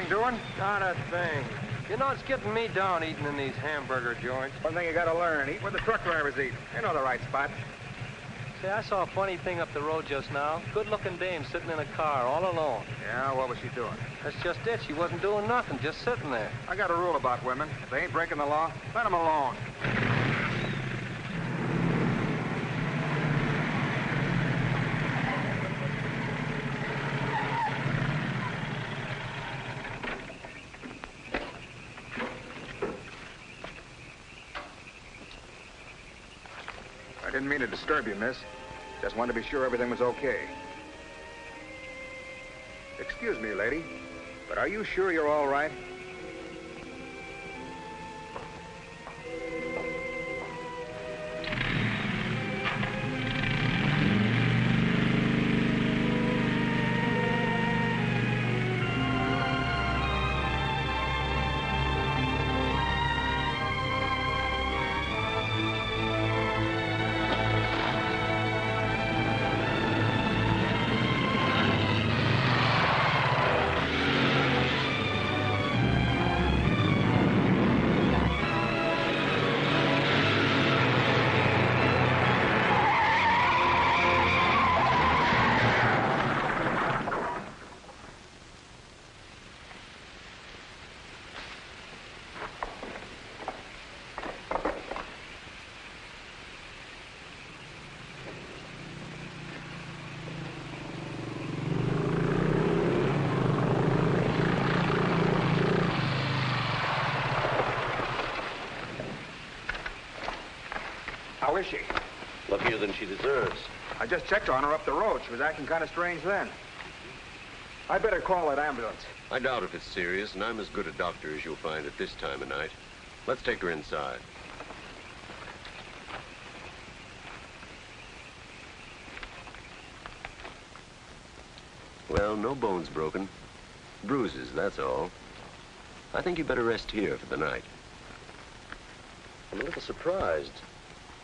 thing doing? Not a thing. You know, it's getting me down eating in these hamburger joints. One thing you gotta learn, eat where the truck drivers eat. They know the right spot. See, I saw a funny thing up the road just now. Good-looking dame sitting in a car all alone. Yeah, what was she doing? That's just it. She wasn't doing nothing, just sitting there. I got a rule about women. If they ain't breaking the law, let them alone. I didn't mean to disturb you, miss. Just wanted to be sure everything was okay. Excuse me, lady, but are you sure you're all right? How is she? Luckier than she deserves. I just checked on her up the road. She was acting kind of strange then. I better call that ambulance. I doubt if it's serious, and I'm as good a doctor as you'll find at this time of night. Let's take her inside. Well, no bones broken. Bruises, that's all. I think you better rest here for the night. I'm a little surprised.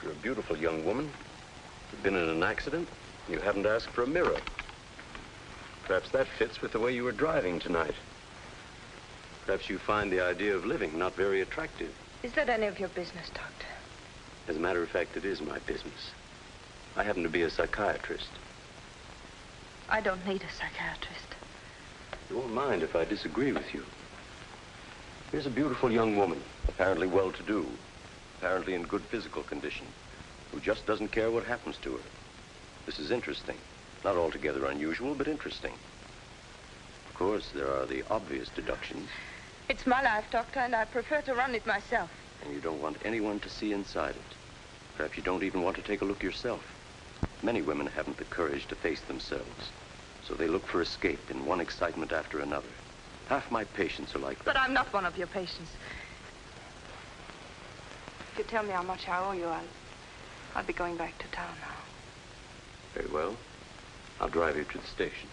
You're a beautiful young woman. You've been in an accident. You haven't asked for a mirror. Perhaps that fits with the way you were driving tonight. Perhaps you find the idea of living not very attractive. Is that any of your business, Doctor? As a matter of fact, it is my business. I happen to be a psychiatrist. I don't need a psychiatrist. You won't mind if I disagree with you. Here's a beautiful young woman, apparently well-to-do, apparently in good physical condition, who just doesn't care what happens to her. This is interesting. Not altogether unusual, but interesting. Of course, there are the obvious deductions. It's my life, Doctor, and I prefer to run it myself. And you don't want anyone to see inside it. Perhaps you don't even want to take a look yourself. Many women haven't the courage to face themselves, so they look for escape in one excitement after another. Half my patients are like that. But I'm not one of your patients. If you tell me how much I owe you, I'll be going back to town now. Very well. I'll drive you to the station.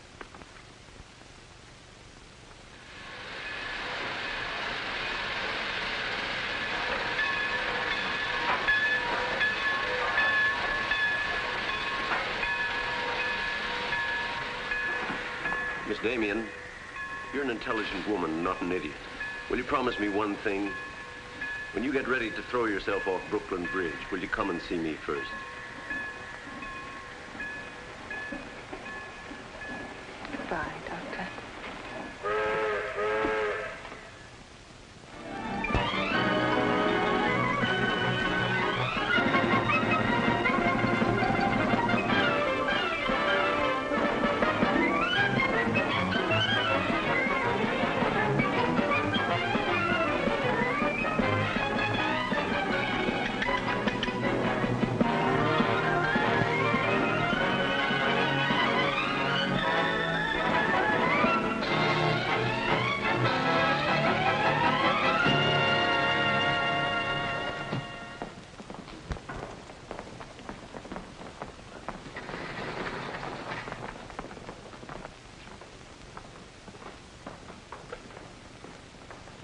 Miss Damien, you're an intelligent woman, not an idiot. Will you promise me one thing? When you get ready to throw yourself off Brooklyn Bridge, will you come and see me first? Goodbye, Doctor.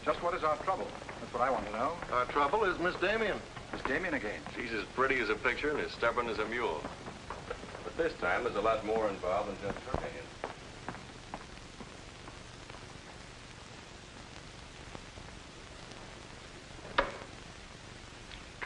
Just what is our trouble? That's what I want to know. Our trouble is Miss Damien. Miss Damien again. She's as pretty as a picture and as stubborn as a mule. But this time, there's a lot more involved than just her hands.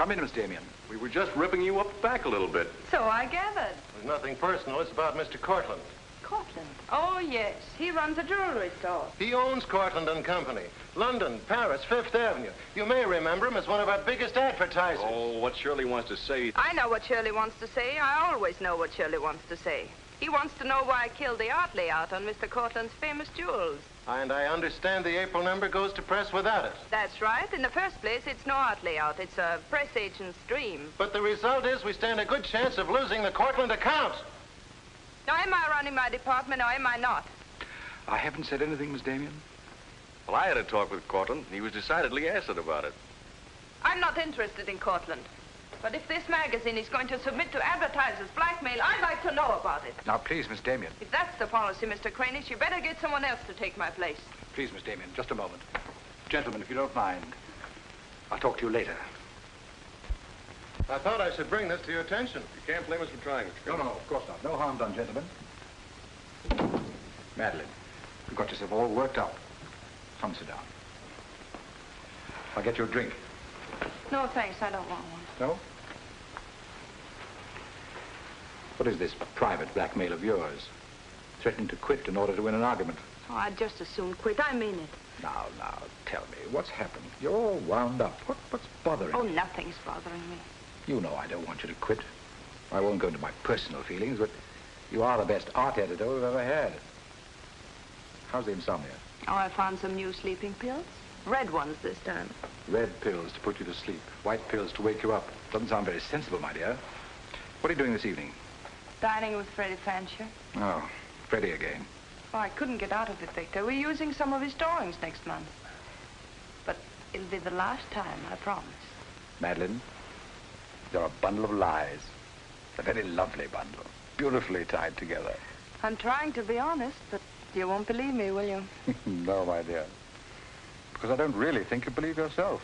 Come in, Miss Damien. We were just ripping you up back a little bit. So I gathered. There's nothing personal. It's about Mr. Cortland. Cortland. Oh, yes. He runs a jewelry store. He owns Cortland and Company. London, Paris, Fifth Avenue. You may remember him as one of our biggest advertisers. Oh, what Shirley wants to say. I know what Shirley wants to say. I always know what Shirley wants to say. He wants to know why I killed the art layout on Mr. Cortland's famous jewels. And I understand the April number goes to press without it. That's right. In the first place, it's no art layout. It's a press agent's dream. But the result is we stand a good chance of losing the Cortland account. Now, am I running my department or am I not? I haven't said anything, Miss Damien. Well, I had a talk with Cortland. He was decidedly acid about it. I'm not interested in Cortland. But if this magazine is going to submit to advertisers' blackmail, I'd like to know about it. Now, please, Miss Damien. If that's the policy, Mr. Cranish, you better get someone else to take my place. Please, Miss Damien, just a moment. Gentlemen, if you don't mind, I'll talk to you later. I thought I should bring this to your attention. You can't blame us for trying. No, of course not. No harm done, gentlemen. Madeline, you've got yourself all worked up. Come sit down. I'll get you a drink. No, thanks. I don't want one. No? What is this private blackmail of yours? Threatening to quit in order to win an argument. Oh, I'd just as soon quit. I mean it. Now, tell me, what's happened? You're all wound up. What's bothering Oh, you? nothing's bothering me. You know I don't want you to quit. I won't go into my personal feelings, but you are the best art editor we've ever had. How's the insomnia? Oh, I found some new sleeping pills. Red ones this time. Red pills to put you to sleep. White pills to wake you up. Doesn't sound very sensible, my dear. What are you doing this evening? Dining with Freddie Fancher. Oh, Freddie again. Oh, I couldn't get out of it, Victor. We're using some of his drawings next month. But it'll be the last time, I promise. Madeline, you're a bundle of lies. A very lovely bundle. Beautifully tied together. I'm trying to be honest, but you won't believe me, will you? No, my dear. Because I don't really think you believe yourself.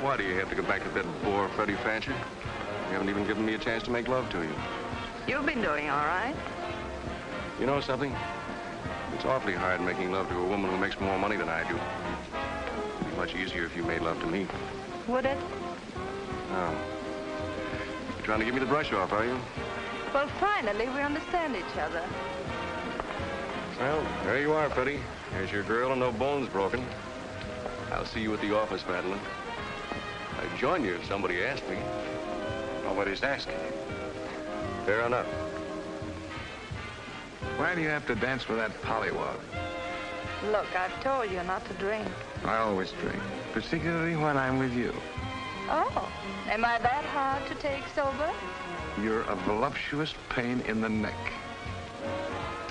Why do you have to go back to that bore, Freddie Fancher? You haven't even given me a chance to make love to you. You've been doing all right. You know something? It's awfully hard making love to a woman who makes more money than I do. It'd be much easier if you made love to me. Would it? Oh. You're trying to give me the brush off, are you? Well, finally, we understand each other. Well, there you are, Freddie. There's your girl and no bones broken. I'll see you at the office, Madeline. I'd join you if somebody asked me. Nobody's asking. Fair enough. Why do you have to dance with that pollywog? Look, I've told you not to drink. I always drink, particularly when I'm with you. Oh, am I that hard to take sober? You're a voluptuous pain in the neck.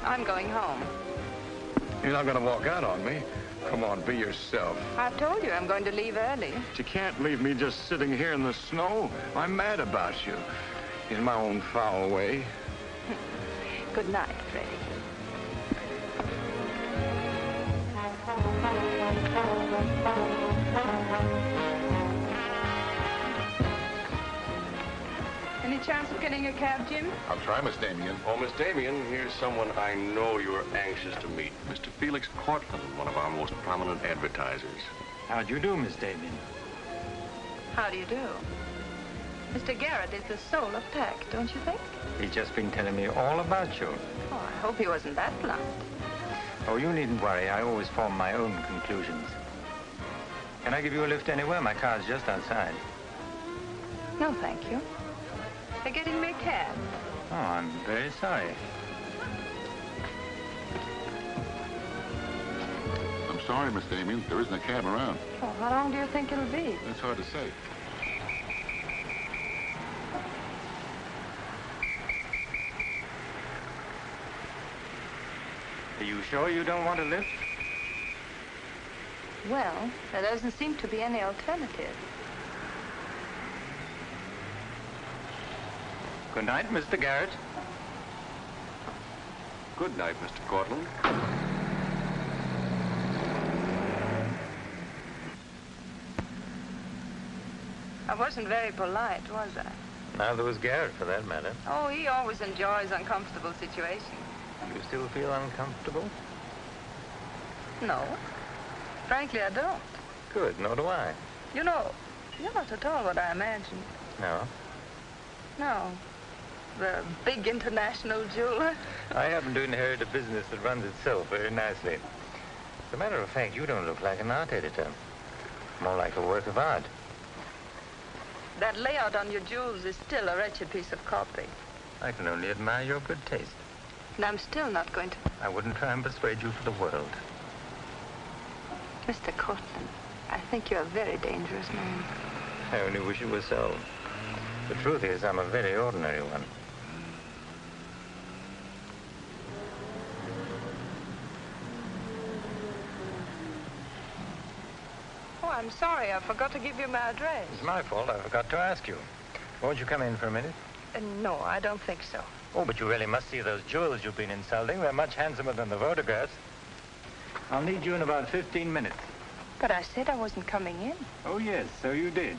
I'm going home. You're not going to walk out on me. Come on, be yourself. I've told you I'm going to leave early. But you can't leave me just sitting here in the snow. I'm mad about you. In my own foul way. Good night, Freddie. Any chance of getting a cab, Jim? I'll try, Miss Damien. Oh, Miss Damien, here's someone I know you're anxious to meet. Mr. Felix Cortland, one of our most prominent advertisers. How do you do, Miss Damien? How do you do? Mr. Garrett is the soul of tact, don't you think? He's just been telling me all about you. Oh, I hope he wasn't that blunt. Oh, you needn't worry. I always form my own conclusions. Can I give you a lift anywhere? My car's just outside. No, thank you. They're getting me a cab. Oh, I'm very sorry. I'm sorry, Miss Damien. There isn't a cab around. Oh, how long do you think it'll be? That's hard to say. Are you sure you don't want a lift? Well, there doesn't seem to be any alternative. Good night, Mr. Garrett. Good night, Mr. Cortland. I wasn't very polite, was I? Neither was Garrett, for that matter. Oh, he always enjoys uncomfortable situations. You still feel uncomfortable? No. Frankly, I don't. Good, nor do I. You know, you're not at all what I imagined. No? No. The big international jeweler. I happen to inherit a business that runs itself very nicely. As a matter of fact, you don't look like an art editor. More like a work of art. That layout on your jewels is still a wretched piece of copy. I can only admire your good taste. And I'm still not going to... I wouldn't try and persuade you for the world. Mr. Cortland, I think you're a very dangerous man. I only wish it was so. The truth is, I'm a very ordinary one. Oh, I'm sorry. I forgot to give you my address. It's my fault. I forgot to ask you. Won't you come in for a minute? No, I don't think so. Oh, but you really must see those jewels you've been insulting. They're much handsomer than the photographs. I'll need you in about 15 minutes. But I said I wasn't coming in. Oh, yes, so you did.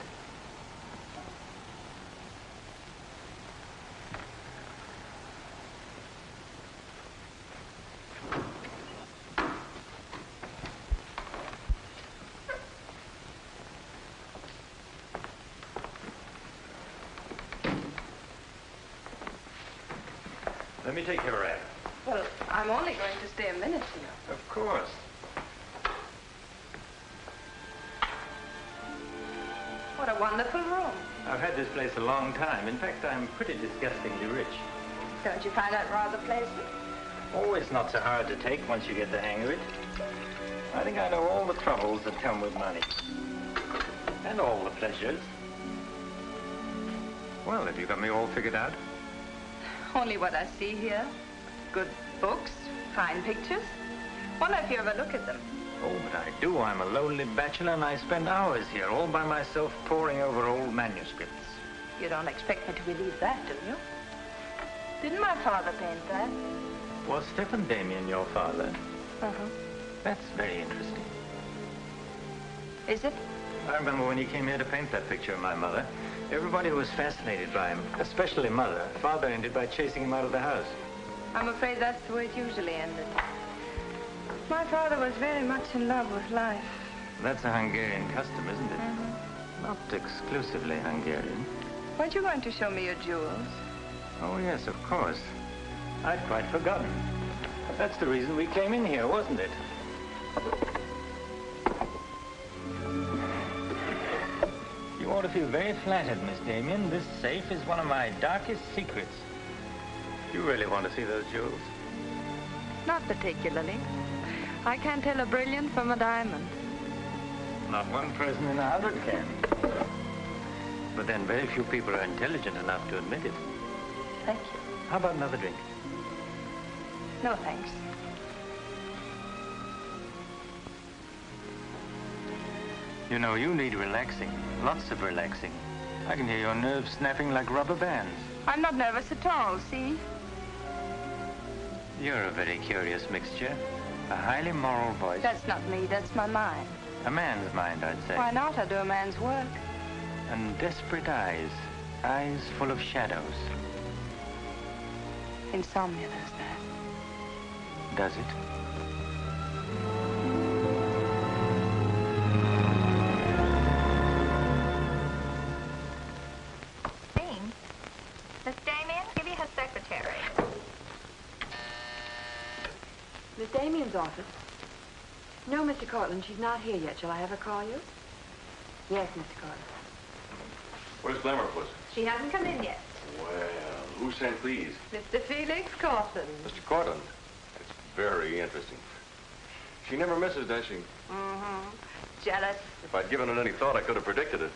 Let me take your wrap. Well, I'm only going to stay a minute here. Of course. What a wonderful room. I've had this place a long time. In fact, I'm pretty disgustingly rich. Don't you find that rather pleasant? Oh, it's not so hard to take once you get the hang of it. I think I know all the troubles that come with money. And all the pleasures. Well, have you got me all figured out? Only what I see here. Good books, fine pictures. Wonder if you ever look at them. Oh, but I do. I'm a lonely bachelor, and I spend hours here all by myself poring over old manuscripts. You don't expect me to believe that, do you? Didn't my father paint that? Was Stephen Damien your father? Uh-huh. That's very interesting. Is it? I remember when he came here to paint that picture of my mother. Everybody was fascinated by him, especially Mother. Father ended by chasing him out of the house. I'm afraid that's the way it usually ended. My father was very much in love with life. That's a Hungarian custom, isn't it? Not exclusively Hungarian. Weren't you going to show me your jewels? Oh, yes, of course. I'd quite forgotten. That's the reason we came in here, wasn't it? You ought to feel very flattered, Miss Damien. This safe is one of my darkest secrets. You really want to see those jewels? Not particularly. I can't tell a brilliant from a diamond. Not one person in 100 can. But then very few people are intelligent enough to admit it. Thank you. How about another drink? No, thanks. You know, you need relaxing. Lots of relaxing. I can hear your nerves snapping like rubber bands. I'm not nervous at all, see? You're a very curious mixture. A highly moral voice. That's not me, that's my mind. A man's mind, I'd say. Why not? I do a man's work. And desperate eyes. Eyes full of shadows. Insomnia does that. Does it? Miss Damien, give you her secretary. Miss Damien's office? No, Mr. Cortland, she's not here yet. Shall I have her call you? Yes, Mr. Cortland. Where's Glamourpuss? She hasn't come in yet. Well, who sent these? Mr. Felix Cortland. Mr. Cortland. That's very interesting. She never misses, does she? Mm-hmm. Jealous. If I'd given it any thought, I could have predicted it.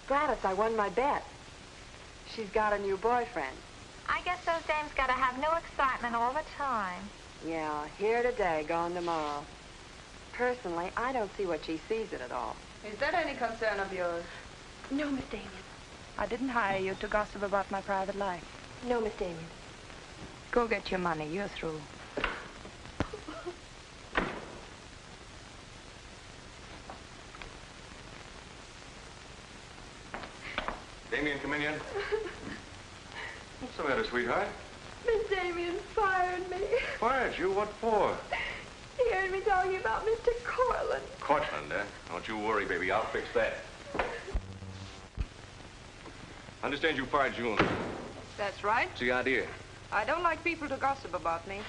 Gladys, I won my bet. She's got a new boyfriend. I guess those dames gotta have no excitement all the time. Yeah, here today, gone tomorrow. Personally, I don't see what she sees it at all. Is that any concern of yours? No, Miss Damien. I didn't hire you to gossip about my private life. No, Miss Damien. Go get your money. You're through. come in yet? What's the matter, sweetheart? Miss Damien fired me. Fired you? What for? He heard me talking about Mr. Cortland. Cortland, eh? Don't you worry, baby. I'll fix that. I understand you fired June. That's right. What's the idea? I don't like people to gossip about me.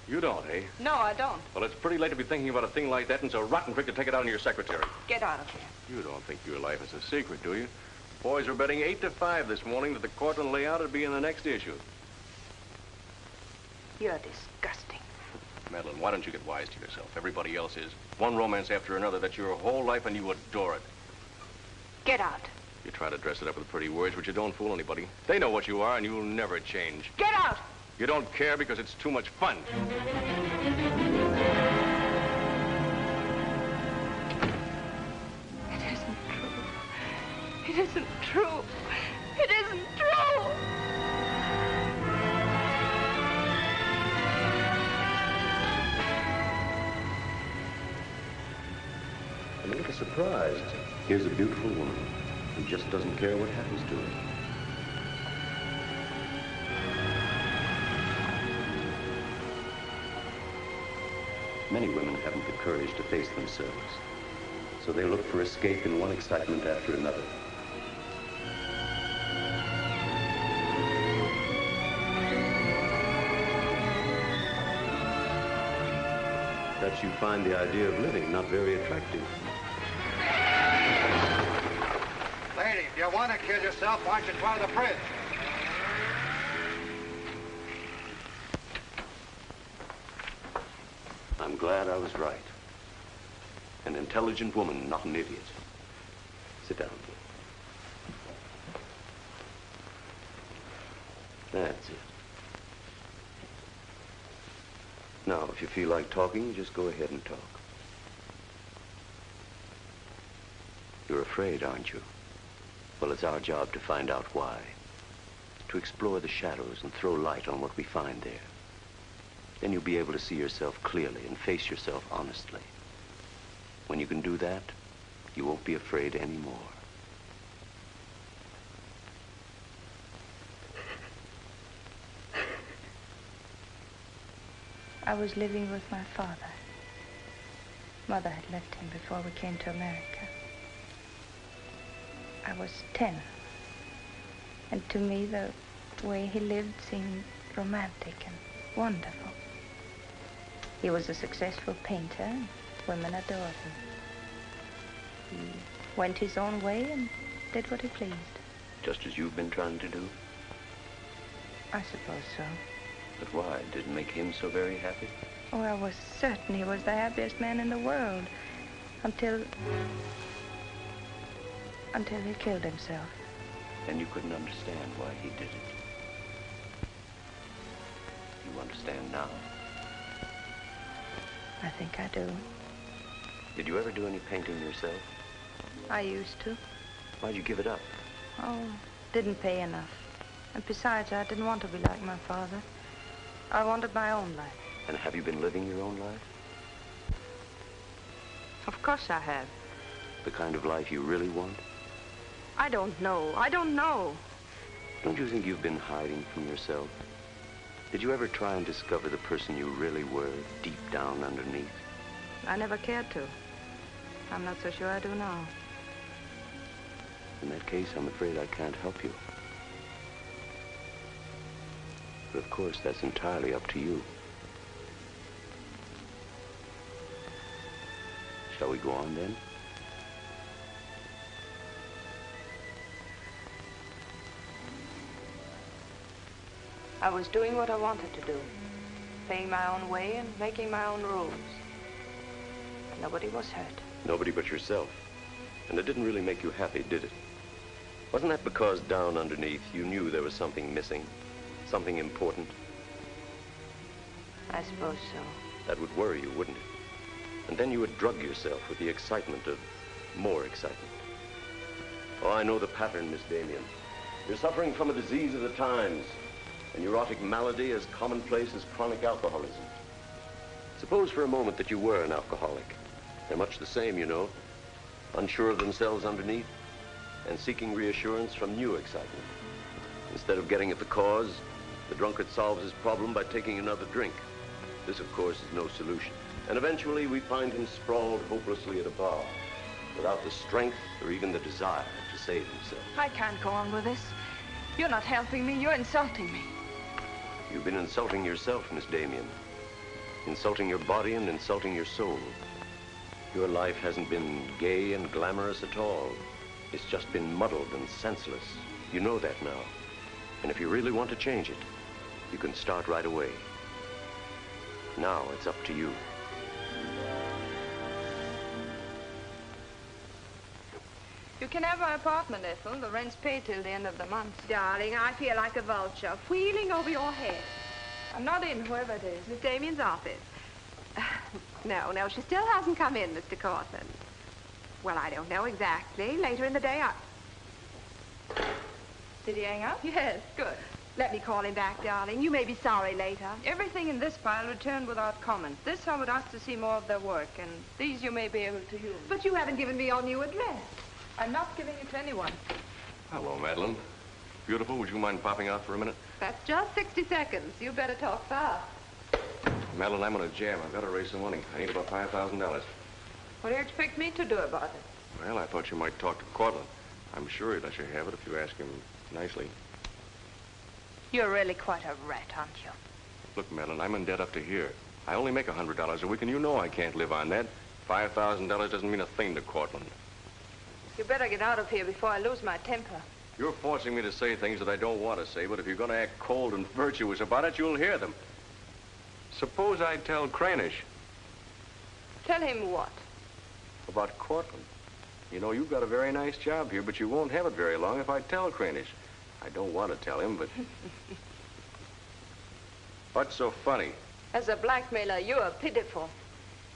You don't, eh? No, I don't. Well, it's pretty late to be thinking about a thing like that, and it's a rotten trick to take it out on your secretary. Get out of here. You don't think your life is a secret, do you? Boys were betting 8 to 5 this morning that the Cortland layout would be in the next issue. You're disgusting. Madeline, why don't you get wise to yourself? Everybody else is. One romance after another. That's your whole life, and you adore it. Get out. You try to dress it up with pretty words, but you don't fool anybody. They know what you are, and you'll never change. Get out! You don't care because it's too much fun. It isn't true. It isn't true. It isn't true. I'm a little surprised. Here's a beautiful woman who just doesn't care what happens to her. Many women haven't the courage to face themselves, so they look for escape in one excitement after another. Perhaps you find the idea of living not very attractive. Lady, if you want to kill yourself, why don't you try the bridge? I'm glad I was right. An intelligent woman, not an idiot. Sit down. That's it. Now, if you feel like talking, just go ahead and talk. You're afraid, aren't you? Well, it's our job to find out why. To explore the shadows and throw light on what we find there. Then you'll be able to see yourself clearly and face yourself honestly. When you can do that, you won't be afraid anymore. I was living with my father. Mother had left him before we came to America. I was 10. And to me, the way he lived seemed romantic and wonderful. He was a successful painter, and women adored him. He went his own way and did what he pleased. Just as you've been trying to do? I suppose so. But why? Did it make him so very happy? Oh, I was certain he was the happiest man in the world. Until he killed himself. And you couldn't understand why he did it. You understand now? I think I do. Did you ever do any painting yourself? I used to. Why'd you give it up? Oh, didn't pay enough. And besides, I didn't want to be like my father. I wanted my own life. And have you been living your own life? Of course I have. The kind of life you really want? I don't know. I don't know. Don't you think you've been hiding from yourself? Did you ever try and discover the person you really were, deep down underneath? I never cared to. I'm not so sure I do now. In that case, I'm afraid I can't help you. But of course, that's entirely up to you. Shall we go on then? I was doing what I wanted to do. Playing my own way and making my own rules. Nobody was hurt. Nobody but yourself. And it didn't really make you happy, did it? Wasn't that because down underneath you knew there was something missing? Something important? I suppose so. That would worry you, wouldn't it? And then you would drug yourself with the excitement of more excitement. Oh, I know the pattern, Miss Damien. You're suffering from a disease of the times. A neurotic malady as commonplace as chronic alcoholism. Suppose for a moment that you were an alcoholic. They're much the same, you know. Unsure of themselves underneath. and seeking reassurance from new excitement. Instead of getting at the cause, the drunkard solves his problem by taking another drink. This, of course, is no solution. And eventually, we find him sprawled hopelessly at a bar, without the strength or even the desire to save himself. I can't go on with this. You're not helping me. You're insulting me. You've been insulting yourself, Miss Damien. Insulting your body and insulting your soul. Your life hasn't been gay and glamorous at all. It's just been muddled and senseless. You know that now. And if you really want to change it, you can start right away. Now it's up to you. You can have my apartment, Ethel. The rent's paid till the end of the month. Darling, I feel like a vulture, wheeling over your head. I'm not in, whoever it is. Miss Damien's office. No, she still hasn't come in, Mr. Cortland. Well, I don't know exactly. Later in the day, Did he hang up? Yes, good. Let me call him back, darling. You may be sorry later. Everything in this pile returned without comment. This I would ask to see more of their work, and these you may be able to use. But you haven't given me your new address. I'm not giving it to anyone. Hello, Madeline. Beautiful, would you mind popping out for a minute? That's just 60 seconds. You better talk fast. Madeline, I'm on a jam. I've got to raise some money. I need about $5,000. What do you expect me to do about it? Well, I thought you might talk to Cortland. I'm sure he'd let you have it if you ask him nicely. You're really quite a rat, aren't you? Look, Madeline, I'm in debt up to here. I only make $100 a week, and you know I can't live on that. $5,000 doesn't mean a thing to Cortland. You better get out of here before I lose my temper. You're forcing me to say things that I don't want to say, but if you're going to act cold and virtuous about it, you'll hear them. Suppose I tell Cranish. Tell him what? About Cortland. You know, you've got a very nice job here, but you won't have it very long if I tell Cranish. I don't want to tell him, but... What's so funny? As a blackmailer, you are pitiful.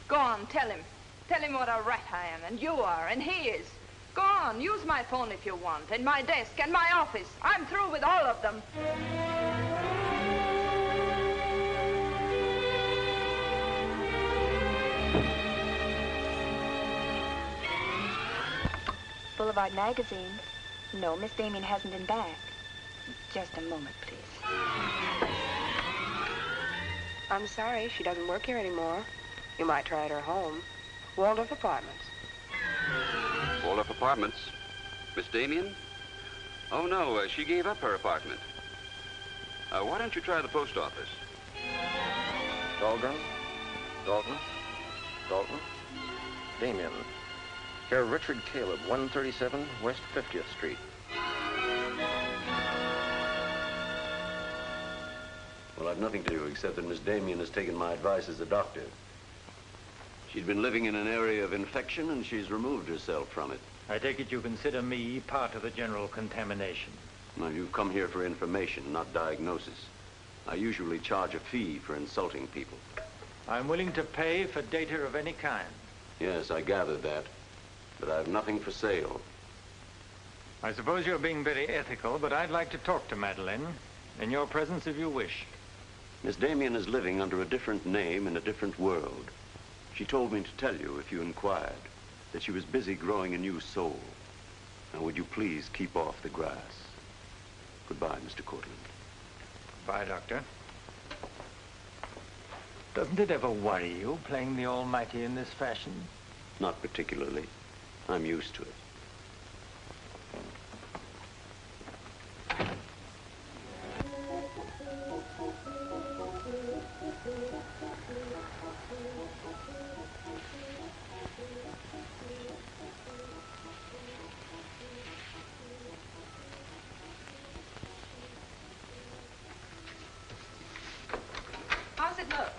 Go on, tell him. Tell him what a rat I am, and you are, and he is. Go on, use my phone if you want, and my desk, and my office. I'm through with all of them. Boulevard Magazine. No, Miss Damien hasn't been back. Just a moment, please. I'm sorry, she doesn't work here anymore. You might try at her home. Waldorf Apartments. Waldorf Apartments? Miss Damien? Oh, no, she gave up her apartment. Why don't you try the post office? Dahlgren? Dalton? Dalton? Damien. Here, Richard Caleb, 137 West 50th Street. Well, I've nothing to do except that Miss Damien has taken my advice as a doctor. She'd been living in an area of infection, and she's removed herself from it. I take it you consider me part of the general contamination. Now, you've come here for information, not diagnosis. I usually charge a fee for insulting people. I'm willing to pay for data of any kind. Yes, I gathered that. But I have nothing for sale. I suppose you're being very ethical, but I'd like to talk to Madeline. In your presence, if you wish. Miss Damien is living under a different name in a different world. She told me to tell you, if you inquired, that she was busy growing a new soul. Now, would you please keep off the grass? Goodbye, Mr. Cortland. Bye, Doctor. Doesn't it ever worry you, playing the almighty in this fashion? Not particularly. I'm used to it. How's it look?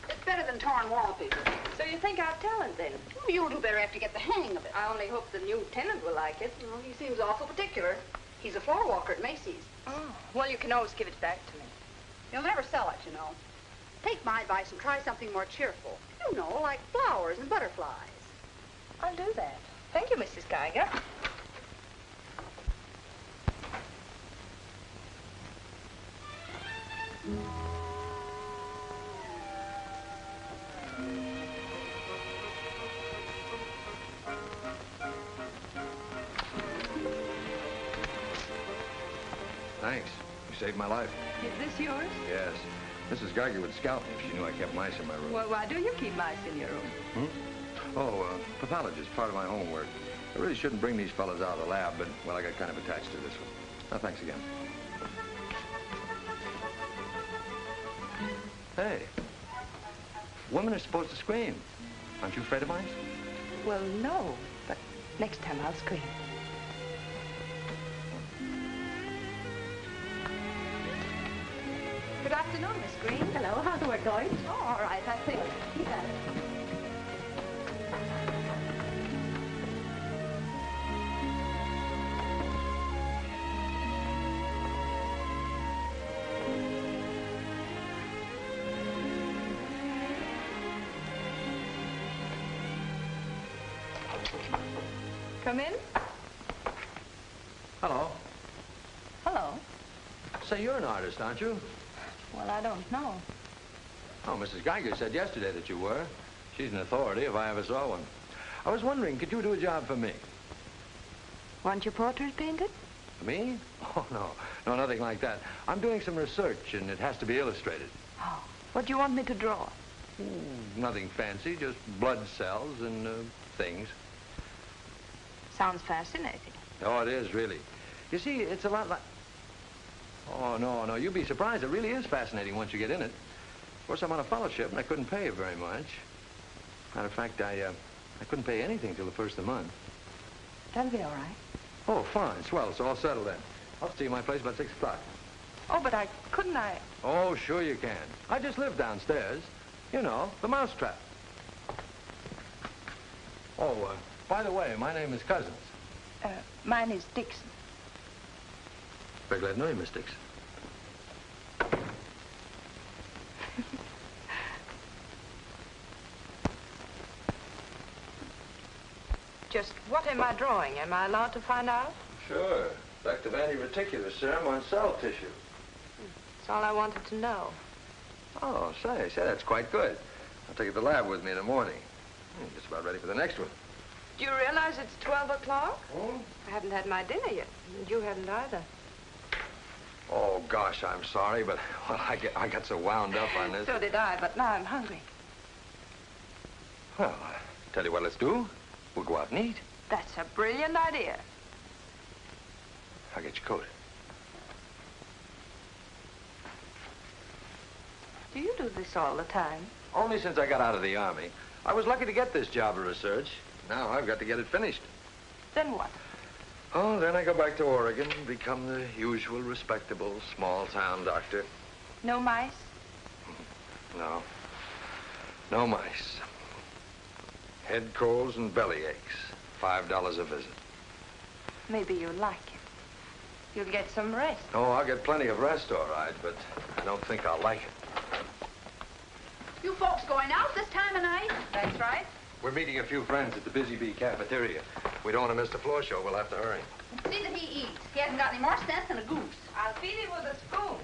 It's better than torn wallpaper. So you think I've talent, then? You'll do better after you get the hang of it. I only hope the new tenant will like it. Well, he seems awful particular. He's a floor walker at Macy's. Oh, well, you can always give it back to me. He'll never sell it, you know. Take my advice and try something more cheerful. You know, like flowers and butterflies. I'll do that. Thank you, Mrs. Geiger. saved my life. Is this yours? Yes. Mrs. Geiger would scalp me if she knew I kept mice in my room. Well, why do you keep mice in your room? Oh, pathologist, part of my homework. I really shouldn't bring these fellas out of the lab, but, well, I got kind of attached to this one. Oh, thanks again. Hey, women are supposed to scream. Aren't you afraid of mice? Well, no, but next time I'll scream. Good afternoon, Miss Green. Hello, how's the work going? Oh, all right, I think. Yeah. Come in. Hello. Hello. Say, you're an artist, aren't you? Well, I don't know. Oh, Mrs. Geiger said yesterday that you were. She's an authority if I ever saw one. I was wondering, could you do a job for me? Want your portrait painted? Me? Oh, no. No, nothing like that. I'm doing some research, and it has to be illustrated. Oh, what do you want me to draw? Nothing fancy, just blood cells and things. Sounds fascinating. Oh, it is, really. You see, it's a lot like... Oh, no, you'd be surprised. It really is fascinating once you get in it. Of course, I'm on a fellowship, and I couldn't pay you very much. Matter of fact, I couldn't pay anything till the first of the month. That'll be all right. Oh, fine. Swell. It's all settled then. I'll see you at my place about 6 o'clock. Oh, but couldn't I? Oh, sure you can. I just live downstairs. You know, the mousetrap. Oh, by the way, my name is Cousins. Mine is Dixon. Very glad to know you, Miss Dixon. Just what am I drawing? Am I allowed to find out? Sure. Effect of antireticular serum on cell tissue. That's all I wanted to know. Oh, say, that's quite good. I'll take it to the lab with me in the morning. Just about ready for the next one. Do you realize it's 12 o'clock? Oh? I haven't had my dinner yet. And you haven't either. Oh, gosh, I'm sorry, but, well, I got so wound up on this. So did I, but now I'm hungry. Well, tell you what let's do. We'll go out and eat. That's a brilliant idea. I'll get your coat. Do you do this all the time? Only since I got out of the Army. I was lucky to get this job of research. Now I've got to get it finished. Then what? Oh, then I go back to Oregon and become the usual respectable small-town doctor. No mice? No. No mice. Head colds and belly aches. $5 a visit. Maybe you'll like it. You'll get some rest. Oh, I'll get plenty of rest, all right, but I don't think I'll like it. You folks going out this time of night? That's right. We're meeting a few friends at the Busy Bee cafeteria. We don't want to miss the floor show. We'll have to hurry. See that he eats. He hasn't got any more sense than a goose. I'll feed him with a spoon.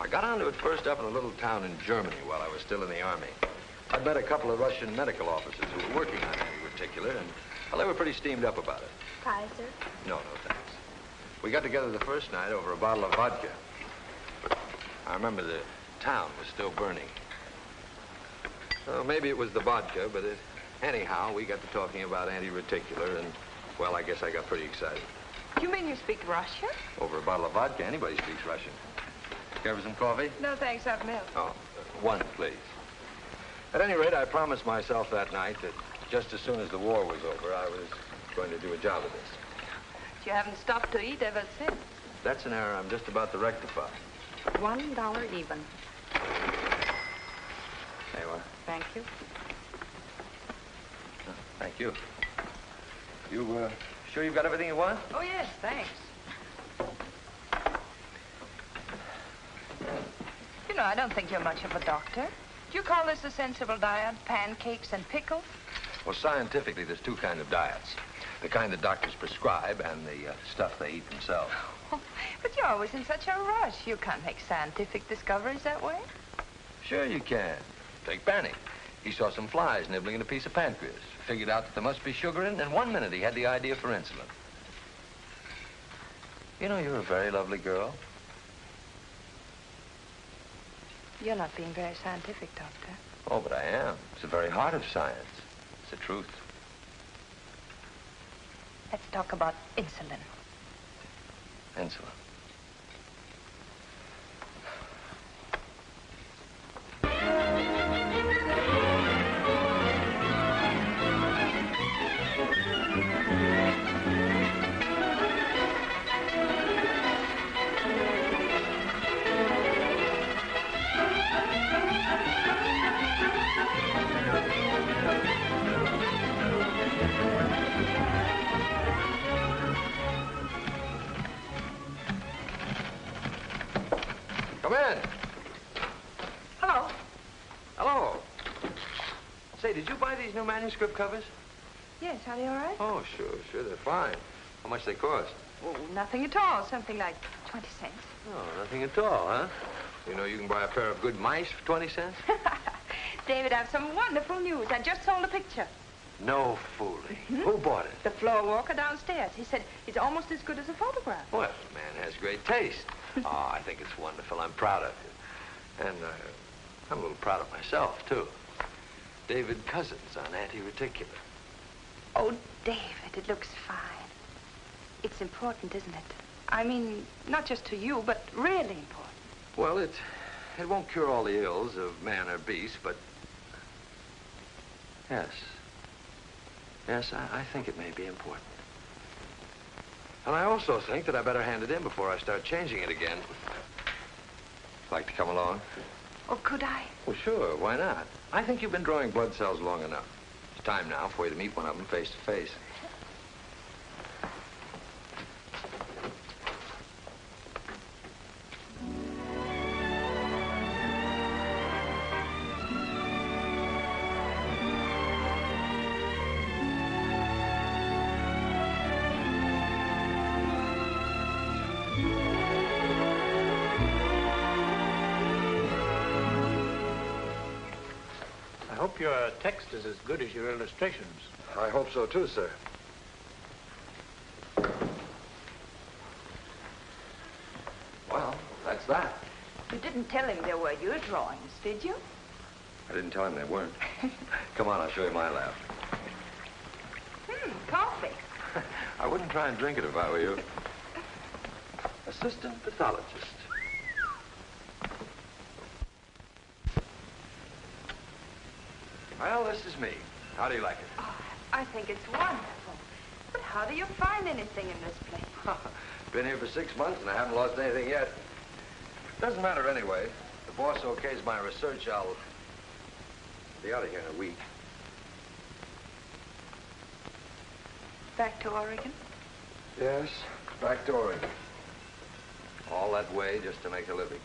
I got onto it first up in a little town in Germany while I was still in the Army. I'd met a couple of Russian medical officers who were working on antireticular, and, well, they were pretty steamed up about it. Kaiser? No, thanks. We got together the first night over a bottle of vodka. I remember the town was still burning. So maybe it was the vodka, but anyhow, we got to talking about antireticular, and, well, I guess I got pretty excited. You mean you speak Russian? Over a bottle of vodka, anybody speaks Russian. Care for some coffee? No, thanks, I've milk. Oh, one, please. At any rate, I promised myself that night that just as soon as the war was over, I was going to do a job of this. You haven't stopped to eat ever since. That's an error I'm just about to rectify. $1 even. There you are. Thank you. Thank you. You, sure you've got everything you want? Oh, yes, thanks. You know, I don't think you're much of a doctor. Do you call this a sensible diet? Pancakes and pickles? Well, scientifically, there's two kinds of diets. The kind that doctors prescribe and the stuff they eat themselves. Oh, but you're always in such a rush. You can't make scientific discoveries that way. Sure you can. Take Banning. He saw some flies nibbling at a piece of pancreas. Figured out that there must be sugar in it, and in 1 minute he had the idea for insulin. You know, you're a very lovely girl. You're not being very scientific, Doctor. Oh, but I am. It's the very heart of science. It's the truth. Let's talk about insulin. Insulin. Come in. Hello. Hello. Say, did you buy these new manuscript covers? Yes, are they all right? Oh, sure, they're fine. How much they cost? Oh, nothing at all. Something like 20 cents. Oh, nothing at all, huh? You know you can buy a pair of good mice for 20 cents? David, I have some wonderful news. I just sold a picture. No fooling. Who bought it? The floor walker downstairs. He said it's almost as good as a photograph. Well, the man has great taste. Oh, I think it's wonderful. I'm proud of you. And I'm a little proud of myself, too. David Cousins on Anti-Reticular. Oh, David, it looks fine. It's important, isn't it? I mean, not just to you, but really important. Well, it won't cure all the ills of man or beast, but yes. Yes, I think it may be important. And I also think that I better hand it in before I start changing it again. Like to come along? Oh, could I? Well, sure, why not? I think you've been drawing blood cells long enough. It's time now for you to meet one of them face to face. I hope your text is as good as your illustrations. I hope so, too, sir. Well, that's that. You didn't tell him they were your drawings, did you? I didn't tell him they weren't. Come on, I'll show you my lab. Coffee. I wouldn't try and drink it if I were you. Assistant pathologist. Well, this is me. How do you like it? Oh, I think it's wonderful. But how do you find anything in this place? Been here for 6 months and I haven't lost anything yet. Doesn't matter anyway. The boss okays my research, I'll be out of here in a week. Back to Oregon? Yes, back to Oregon. All that way just to make a living.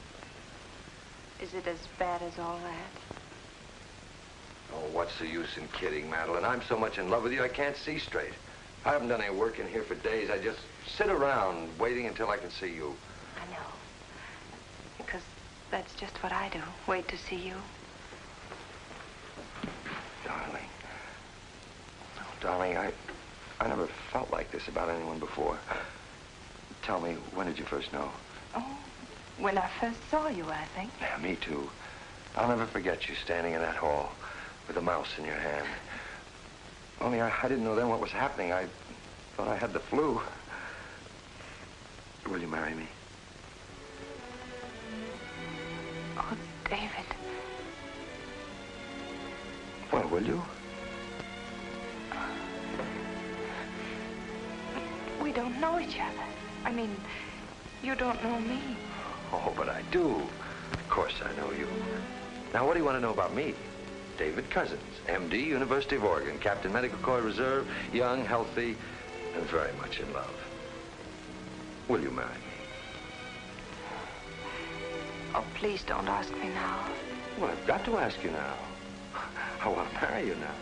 Is it as bad as all that? Oh, what's the use in kidding, Madeline? I'm so much in love with you, I can't see straight. I haven't done any work in here for days. I just sit around waiting until I can see you. I know. Because that's just what I do. Wait to see you. Darling. Oh, darling, I never felt like this about anyone before. Tell me, when did you first know? Oh, when I first saw you, I think. Yeah, me too. I'll never forget you standing in that hall with a mouse in your hand. Only I didn't know then what was happening. I thought I had the flu. Will you marry me? Oh, David. Well, will you? We don't know each other. I mean, you don't know me. Oh, but I do. Of course I know you. Now, what do you want to know about me? David Cousins, M.D., University of Oregon, Captain Medical Corps Reserve, young, healthy, and very much in love. Will you marry me? Oh, please don't ask me now. Well, I've got to ask you now. I want to marry you now.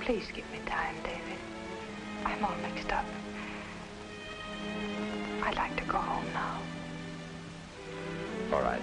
Please give me time, David. I'm all mixed up. I'd like to go home now. All right.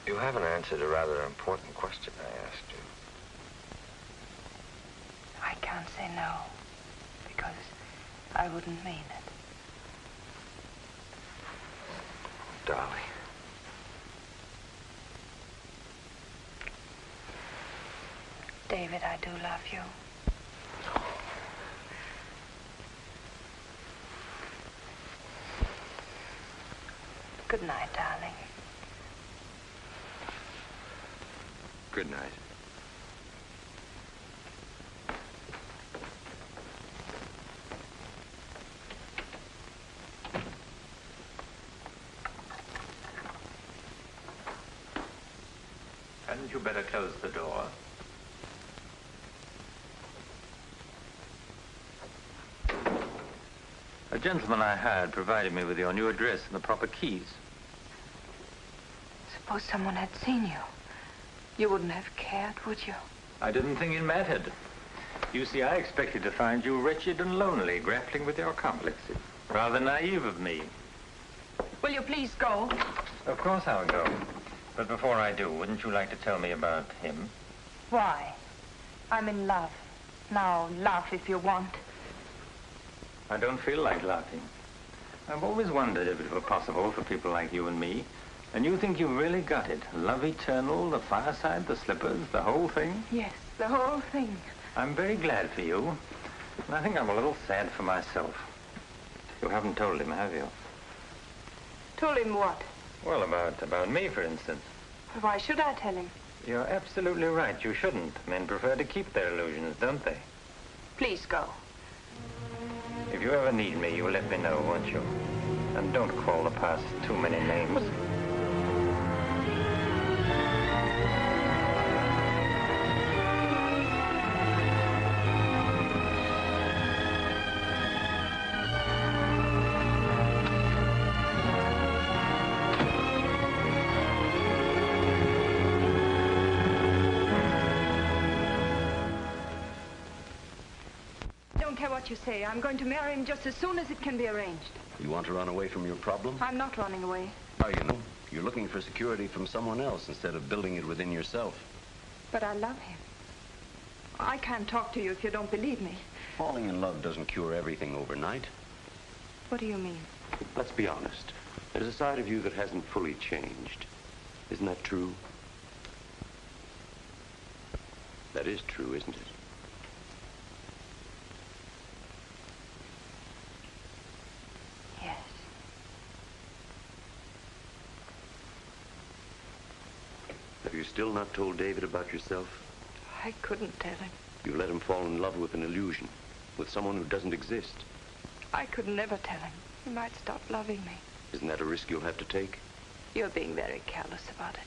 You haven't answered a rather important question I asked you. I can't say no, because I wouldn't mean it. Darling. David, I do love you. Good night, darling. Good night. Hadn't you better close the door? A gentleman I hired provided me with your new address and the proper keys. Suppose someone had seen you. You wouldn't have cared, would you? I didn't think it mattered. You see, I expected to find you wretched and lonely, grappling with your complexes. Rather naive of me. Will you please go? Of course I'll go. But before I do, wouldn't you like to tell me about him? Why? I'm in love. Now, laugh if you want. I don't feel like laughing. I've always wondered if it were possible for people like you and me. And you think you've really got it? Love eternal, the fireside, the slippers, the whole thing? Yes, the whole thing. I'm very glad for you. And I think I'm a little sad for myself. You haven't told him, have you? Told him what? Well, about me, for instance. Why should I tell him? You're absolutely right. You shouldn't. Men prefer to keep their illusions, don't they? Please go. If you ever need me, you'll let me know, won't you? And don't call the past too many names. What you say. I'm going to marry him just as soon as it can be arranged. You want to run away from your problem? I'm not running away. How you know? You're looking for security from someone else instead of building it within yourself. But I love him. I can't talk to you if you don't believe me. Falling in love doesn't cure everything overnight. What do you mean? Let's be honest. There's a side of you that hasn't fully changed. Isn't that true? That is true, isn't it? Yes. Have you still not told David about yourself? I couldn't tell him. You let him fall in love with an illusion, with someone who doesn't exist. I could never tell him. He might stop loving me. Isn't that a risk you'll have to take? You're being very careless about it.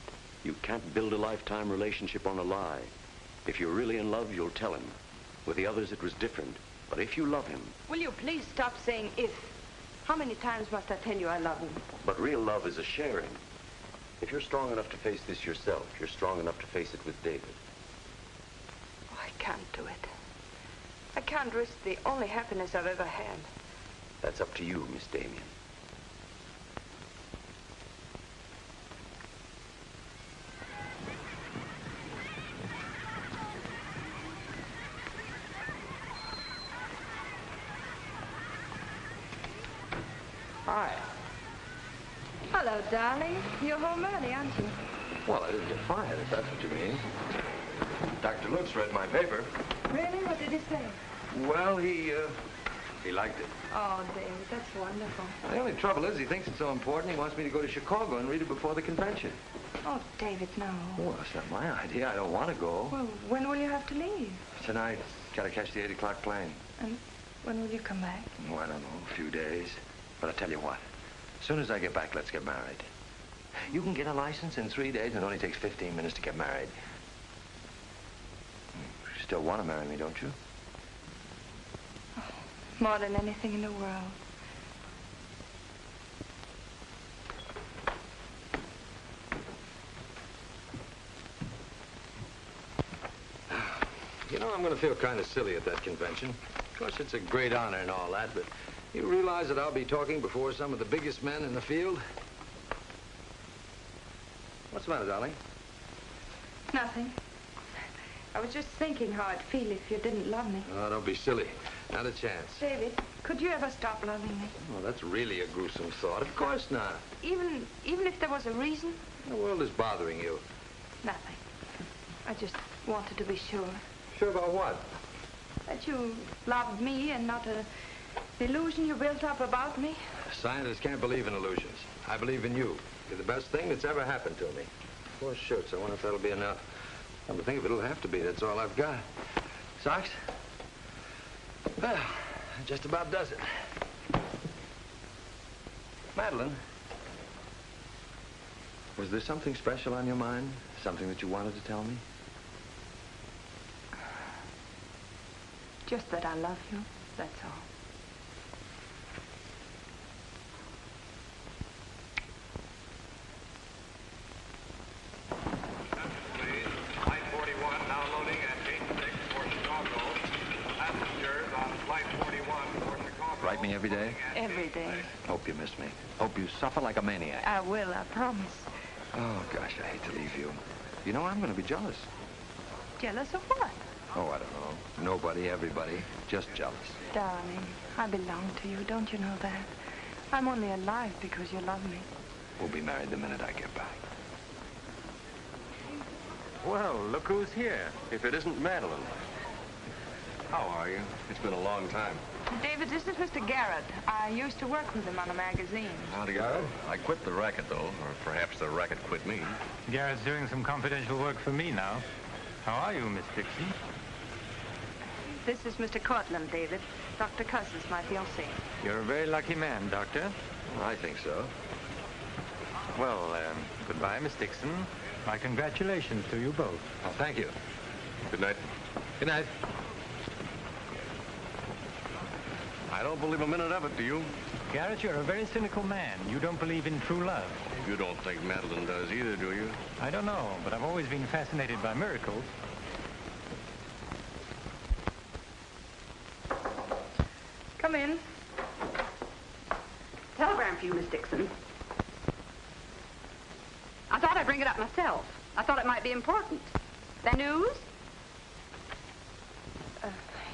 You can't build a lifetime relationship on a lie. If you're really in love, you'll tell him. With the others, it was different. But if you love him... Will you please stop saying if? How many times must I tell you I love him? But real love is a sharing. If you're strong enough to face this yourself, you're strong enough to face it with David. Oh, I can't do it. I can't risk the only happiness I've ever had. That's up to you, Miss Damien. Hi. Hello, darling. You're home early, aren't you? Well, I didn't get fired, if that's what you mean. Dr. Lutz read my paper. Really? What did he say? Well, he liked it. Oh, David, that's wonderful. The only trouble is he thinks it's so important he wants me to go to Chicago and read it before the convention. Oh, David, no. Well, that's not my idea. I don't want to go. Well, when will you have to leave? Tonight. Gotta catch the 8 o'clock plane. And when will you come back? Oh, I don't know. A few days. But I tell you what. As soon as I get back, let's get married. You can get a license in 3 days, and it only takes 15 minutes to get married. You still want to marry me, don't you? Oh, more than anything in the world. You know, I'm going to feel kind of silly at that convention. Of course, it's a great honor and all that, but you realize that I'll be talking before some of the biggest men in the field? What's What's the matter, darling? Nothing. I was just thinking how I'd feel if you didn't love me. Oh, don't be silly. Not a chance. David, could you ever stop loving me? Oh, that's really a gruesome thought. Of course not. Even if there was a reason? The world is bothering you. Nothing. I just wanted to be sure. Sure about what? That you loved me and not an illusion you built up about me. Scientists can't believe in illusions. I believe in you. You're the best thing that's ever happened to me. 4 shirts. I wonder if that'll be enough. Come to think of it, it'll have to be. That's all I've got. Socks? Well, that just about does it. Madeline, was there something special on your mind? Something that you wanted to tell me? Just that I love you, that's all. Flight 41 now loading at Gate 6 for Chicago. Passengers on Flight 41 for Chicago. Write me every day? Every day. Hope you miss me. Hope you suffer like a maniac. I will, I promise. Oh, gosh, I hate to leave you. You know, I'm going to be jealous. Jealous of what? Oh, I don't know. Nobody, everybody. Just jealous. Darling, I belong to you, don't you know that? I'm only alive because you love me. We'll be married the minute I get back. Well, look who's here. If it isn't Madeline. How are you? It's been a long time. David, this is Mr. Garrett. I used to work with him on a magazine. Howdy, Garrett. I quit the racket, though. Or perhaps the racket quit me. Garrett's doing some confidential work for me now. How are you, Miss Dixon? This is Mr. Cortland, David. Dr. Cuss is my fiancé. You're a very lucky man, Doctor. I think so. Well, goodbye, Miss Dixon. My congratulations to you both. Oh, thank you. Good night. Good night. I don't believe a minute of it, do you? Garrett, you're a very cynical man. You don't believe in true love. You don't think Madeline does either, do you? I don't know, but I've always been fascinated by miracles. Come in. Telegram for you, Miss Dixon. I thought I'd bring it up myself. I thought it might be important. The news?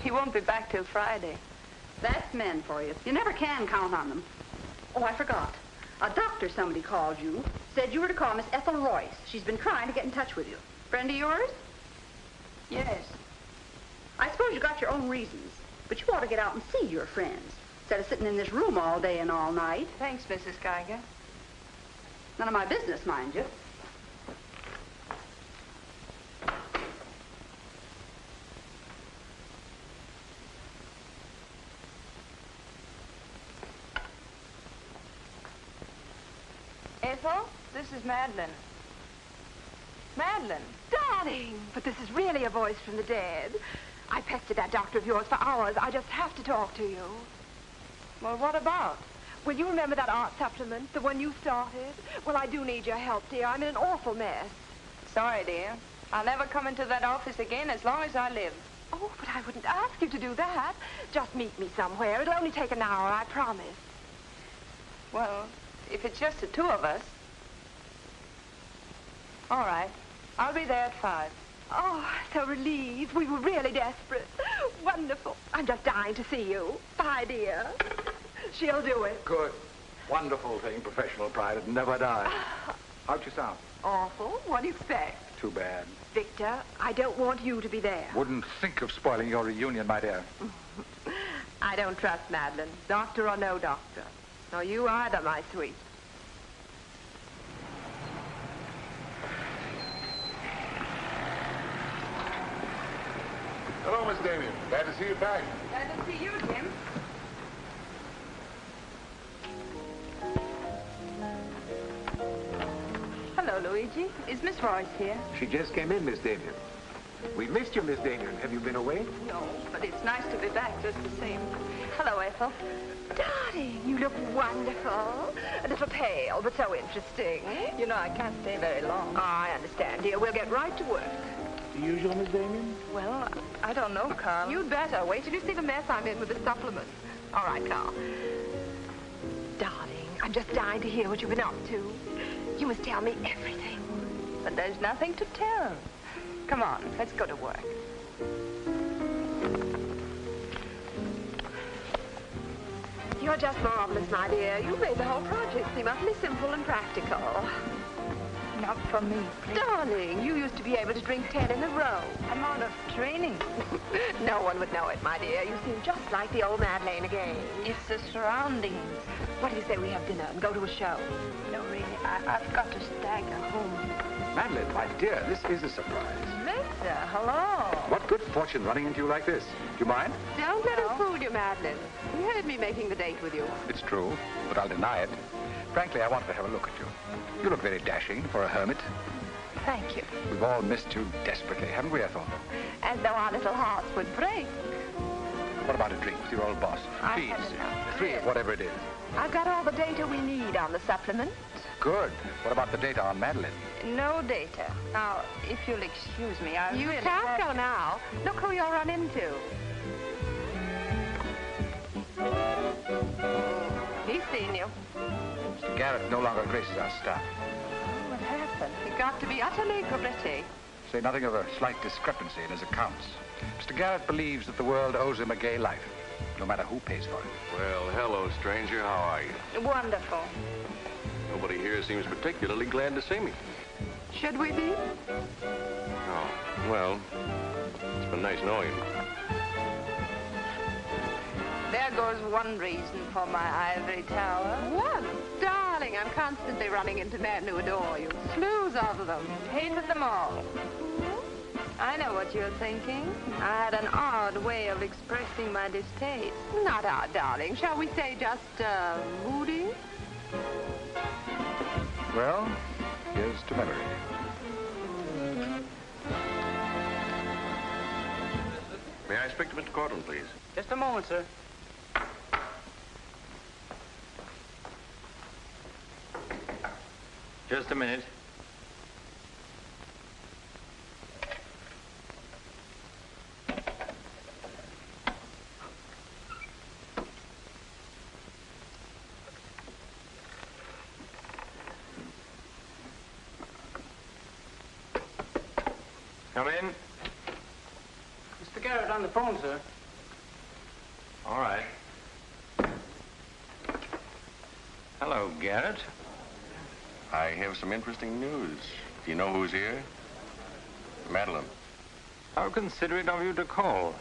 He won't be back till Friday. That's men for you. You never can count on them. Oh, I forgot. A doctor somebody called you, said you were to call Miss Ethel Royce. She's been trying to get in touch with you. Friend of yours? Yes. I suppose you got your own reasons, but you ought to get out and see your friends, instead of sitting in this room all day and all night. Thanks, Mrs. Geiger. None of my business, mind you. Ethel, this is Madeline. Madeline. Darling, but this is really a voice from the dead. I pestered that doctor of yours for hours. I just have to talk to you. Well, what about? Will you remember that art supplement, the one you started? Well, I do need your help, dear. I'm in an awful mess. Sorry, dear. I'll never come into that office again as long as I live. Oh, but I wouldn't ask you to do that. Just meet me somewhere. It'll only take an hour, I promise. Well, if it's just the two of us. All right. I'll be there at 5. Oh, so relieved. We were really desperate. Wonderful. I'm just dying to see you. Bye, dear. She'll do it. Good. Wonderful thing, professional pride. It never dies. How'd you sound? Awful. What do you expect? Too bad. Victor, I don't want you to be there. Wouldn't think of spoiling your reunion, my dear. I don't trust Madeline, doctor or no doctor. Nor you either, my sweet. Hello, Miss Damien. Glad to see you back. Glad to see you, Jim. Hello, Luigi. Is Miss Royce here? She just came in, Miss Damien. We missed you, Miss Damien. Have you been away? No, but it's nice to be back just the same. Hello, Ethel. Darling, you look wonderful. A little pale, but so interesting. You know, I can't stay very long. Oh, I understand, dear. We'll get right to work. The usual, Miss Damien? Well, I don't know, Carl. You'd better. Wait till you see the mess I'm in with the supplements. All right, Carl. Darling, I'm just dying to hear what you've been up to. You must tell me everything. but there's nothing to tell. Come on, let's go to work. You're just marvelous, my dear. You made the whole project seem utterly simple and practical. Not for me, please. Darling, you used to be able to drink 10 in a row. I'm out of training. No one would know it, my dear. You seem just like the old Madeleine again. It's the surroundings. What do you say we have dinner and go to a show? No, really, I've got to stagger home. Madeline, my dear, this is a surprise. Lisa, hello. What good fortune running into you like this? Do you mind? Don't let us fool you, Madeline. You heard me making the date with you. It's true, but I'll deny it. Frankly, I wanted to have a look at you. You look very dashing for a hermit. Thank you. We've all missed you desperately, haven't we, Ethel? As though our little hearts would break. What about a drink with your old boss? Please. 3, whatever it is. I've got all the data we need on the supplement. Good. What about the data on Madeline? No data. Now, if you'll excuse me, I You really can't go now. Look who you'll run into. He's seen you. Mr. Garrett no longer graces our staff. What happened? He got to be utterly gritty. Say nothing of a slight discrepancy in his accounts. Mr. Garrett believes that the world owes him a gay life, no matter who pays for it. Well, hello, stranger. How are you? Wonderful. Nobody here seems particularly glad to see me. Should we be? Oh, well, it's been nice knowing you. There goes one reason for my ivory tower. What? Darling, I'm constantly running into men who adore you. Slews of them. Hated them all. I know what you're thinking. I had an odd way of expressing my distaste. Not odd, darling. Shall we say just, moody? Well, here's to memory. May I speak to Mr. Cortland, please? Just a moment, sir. Just a minute. Come in. Mr. Garrett on the phone, sir. All right. Hello, Garrett. I have some interesting news. Do you know who's here? Madeline. How considerate of you to call.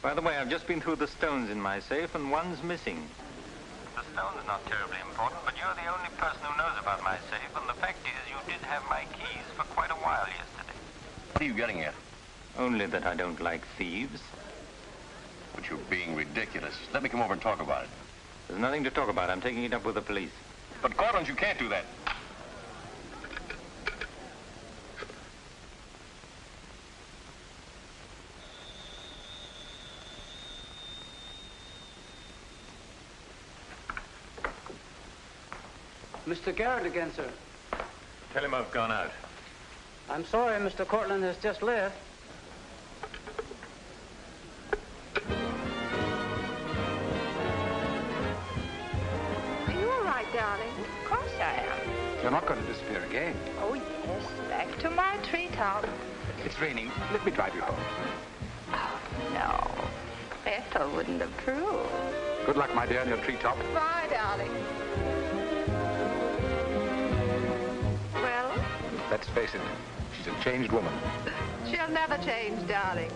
By the way, I've just been through the stones in my safe, and one's missing. The stone's not terribly important, but you're the only person who knows about my safe, and the fact is you did have my keys for quite a while yesterday. What are you getting at? Only that I don't like thieves. But you're being ridiculous. Let me come over and talk about it. There's nothing to talk about. I'm taking it up with the police. But, Cortland, you can't do that. Mr. Garrett again, sir. Tell him I've gone out. I'm sorry, Mr. Cortland has just left. Are you all right, darling? Of course I am. You're not going to disappear again. Oh, yes. Back to my treetop. It's raining. Let me drive you home. Oh, no. Ethel wouldn't approve. Good luck, my dear, in your treetop. Bye, darling. Well? Let's face it, she's a changed woman. She'll never change, darling.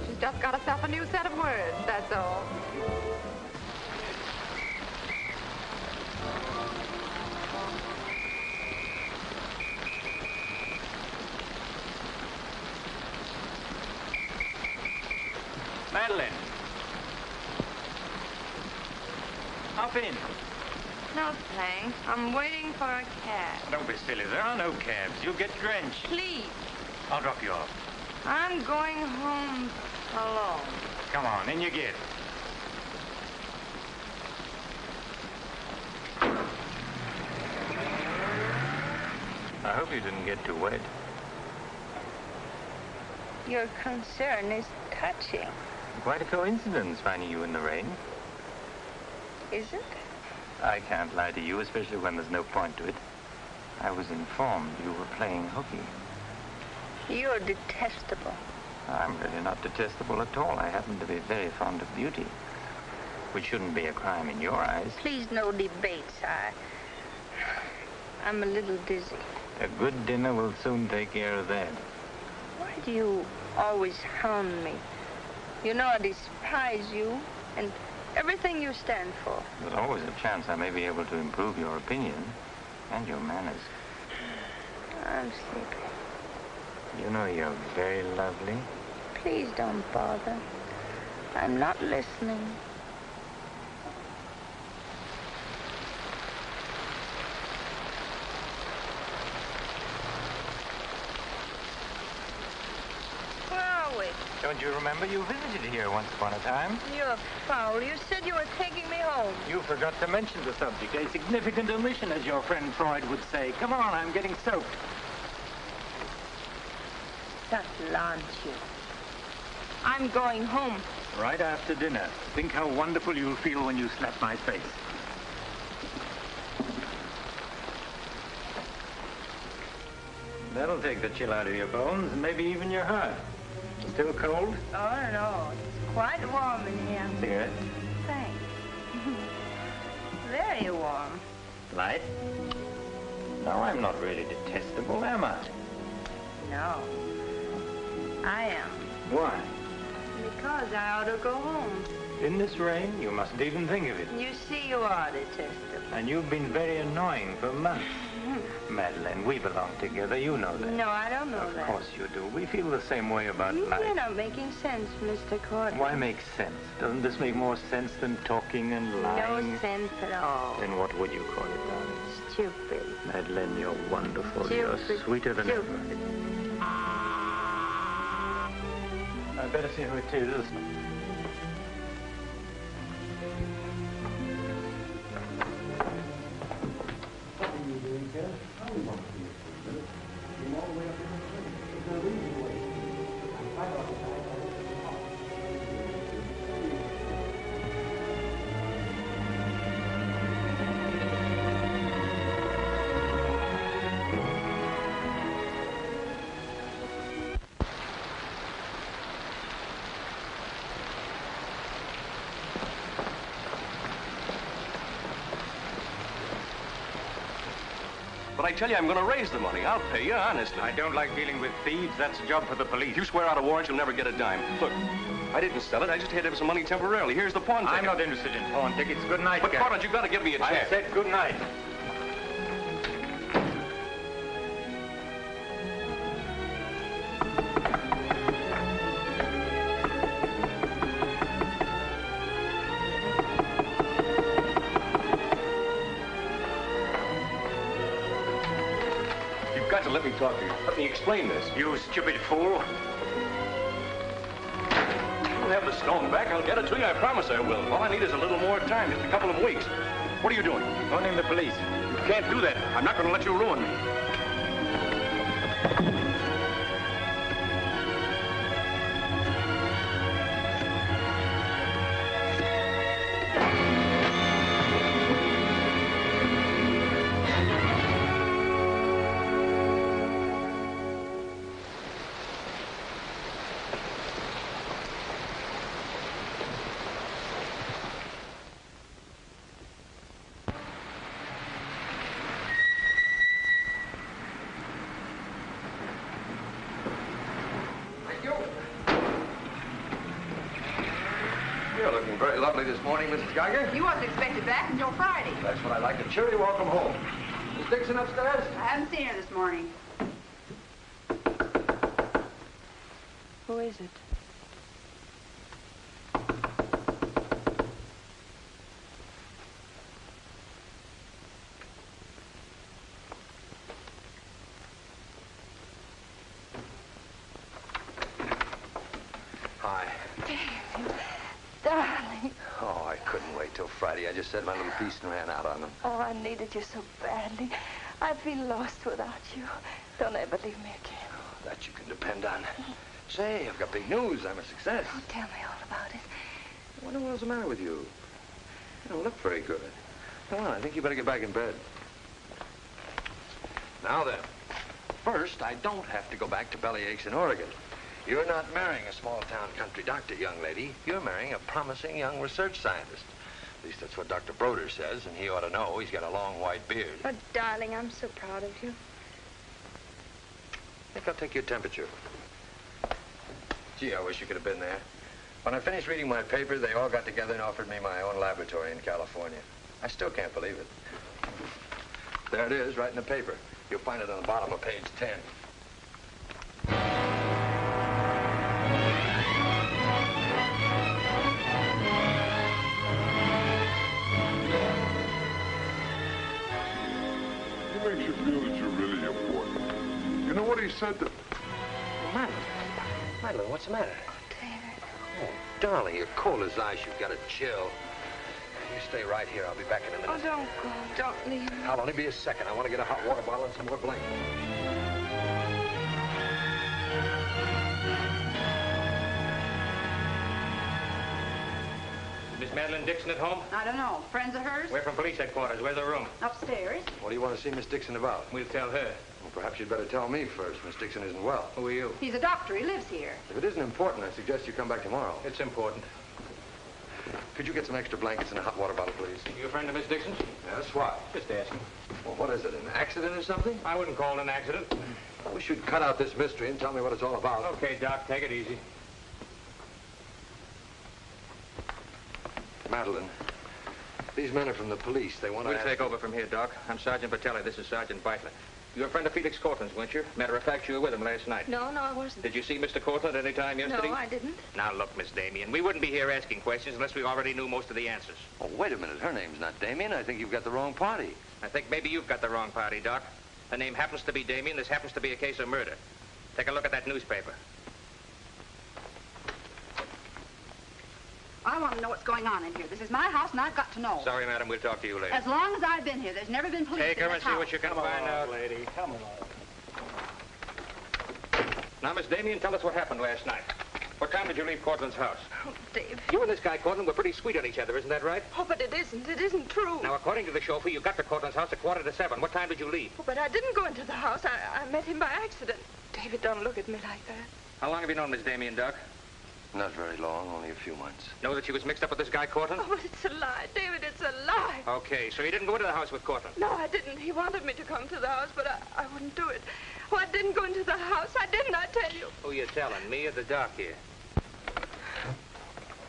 She's just got herself a new set of words, that's all. Madeline. Hop in. No, thanks. I'm waiting for a cab. Don't be silly. There are no cabs. You'll get drenched. Please. I'll drop you off. I'm going home alone. Come on, in you get. I hope you didn't get too wet. Your concern is touching. Quite a coincidence finding you in the rain. Is it? I can't lie to you, especially when there's no point to it. I was informed you were playing hooky. You're detestable. I'm really not detestable at all. I happen to be very fond of beauty, which shouldn't be a crime in your eyes. Please, no debates. I'm a little dizzy. A good dinner will soon take care of that. Why do you always hound me? You know I despise you and everything you stand for. There's always a chance I may be able to improve your opinion and your manners. I'm sleepy. You know you're very lovely. Please don't bother. I'm not listening. Where are we? Don't you remember you visited here once upon a time? You're foul. You said you were taking me home. You forgot to mention the subject. A significant omission, as your friend Freud would say. Come on, I'm getting soaked. That launch you. I'm going home. Right after dinner. Think how wonderful you'll feel when you slap my face. That'll take the chill out of your bones and maybe even your heart. Still cold? Oh, no. It's quite warm in here. Cigarette? Thanks. Very warm. Light? No, I'm not really detestable, am I? No. I am. Why? Because I ought to go home. In this rain, you mustn't even think of it. You see, you are detestable. And you've been very annoying for months. Madeleine, we belong together. You know that. No, I don't know that. Of course you do. We feel the same way about life. You're not making sense, Mr. Courtney. Why make sense? Doesn't this make more sense than talking and lying? No sense at all. Then what would you call it, darling? Stupid. Madeleine, you're wonderful. Stupid. You're sweeter than ever. I'd better see who it is. But I tell you, I'm going to raise the money. I'll pay you, honestly. I don't like dealing with thieves. That's a job for the police. If you swear out a warrant, you'll never get a dime. Look, I didn't sell it. I just had to have some money temporarily. Here's the pawn ticket. I'm not interested in pawn tickets. Good night, But, Captain. Carter, you've got to give me a chance. I said good night. Got to let me talk to you. Let me explain this. You stupid fool. You'll have the stone back. I'll get it to you. I promise I will. All I need is a little more time, just a couple of weeks. What are you doing? Phoning the police. You can't do that. I'm not going to let you ruin me. You're looking very lovely this morning, Mrs. Geiger. You wasn't expected back until Friday. That's what I like. A cheery welcome home. Miss Dixon upstairs? I haven't seen her this morning. Who is it? Hi. Darling. Oh, I couldn't wait till Friday. I just said my little piece and ran out on them. Oh, I needed you so badly. I feel lost without you. Don't ever leave me again. Oh, that you can depend on. Say, I've got big news. I'm a success. Oh, tell me all about it. I wonder what's the matter with you. You don't look very good. Come on, I think you better get back in bed. Now then, first, I don't have to go back to Bellyaches in Oregon. You're not marrying a small-town country doctor, young lady. You're marrying a promising young research scientist. At least that's what Dr. Broder says, and he ought to know. He's got a long white beard. Oh, darling, I'm so proud of you. I think I'll take your temperature. Gee, I wish you could have been there. When I finished reading my paper, they all got together and offered me my own laboratory in California. I still can't believe it. There it is, right in the paper. You'll find it on the bottom of page 10. He makes you feel that you're really important. You know what he said to... Madeline. Madeline, what's the matter? David. Oh, darling, you're cold as ice. You've got a chill. You stay right here. I'll be back in a minute. Oh, don't go. Don't leave me. I'll only be a second. I want to get a hot water bottle and some more blankets. Miss Madeline Dixon at home? I don't know. Friends of hers? We're from police headquarters. Where's the room? Upstairs. What do you want to see Miss Dixon about? We'll tell her. Well, perhaps you'd better tell me first. Miss Dixon isn't well. Who are you? He's a doctor. He lives here. If it isn't important, I suggest you come back tomorrow. It's important. Could you get some extra blankets and a hot water bottle, please? You a friend of Miss Dixon's? Yes, why? Just asking. Well, what is it, an accident or something? I wouldn't call it an accident. We should cut out this mystery and tell me what it's all about. Okay, Doc, take it easy. Madeline, these men are from the police. They want to We'll take over from here, Doc. I'm Sergeant Patelli. This is Sergeant Beitler. You're a friend of Felix Cortland's, weren't you? Matter of fact, you were with him last night. No, I wasn't. Did you see Mr. Cortland any time yesterday? No, I didn't. Now, look, Miss Damien, we wouldn't be here asking questions unless we already knew most of the answers. Oh, wait a minute. Her name's not Damien. I think you've got the wrong party. I think maybe you've got the wrong party, Doc. Her name happens to be Damien. This happens to be a case of murder. Take a look at that newspaper. I want to know what's going on in here. This is my house, and I've got to know. Sorry, madam. We'll talk to you later. As long as I've been here, there's never been police Take in her this and see house. what you can find out. lady. Come along. Now, Miss Damien, tell us what happened last night. What time did you leave Cortland's house? Oh, Dave. You and this guy, Cortland, were pretty sweet on each other, isn't that right? Oh, but it isn't. It isn't true. Now, according to the chauffeur, you got to Cortland's house at 7:15. What time did you leave? Oh, but I didn't go into the house. I met him by accident. David, don't look at me like that. How long have you known Miss Damien, Doc? Not very long, only a few months. Know that she was mixed up with this guy, Cortland? Oh, but it's a lie. David, it's a lie. Okay, so you didn't go into the house with Cortland? No, I didn't. He wanted me to come to the house, but I wouldn't do it. Oh, I didn't go into the house. I didn't, I tell you. Who you telling, me or the doc here?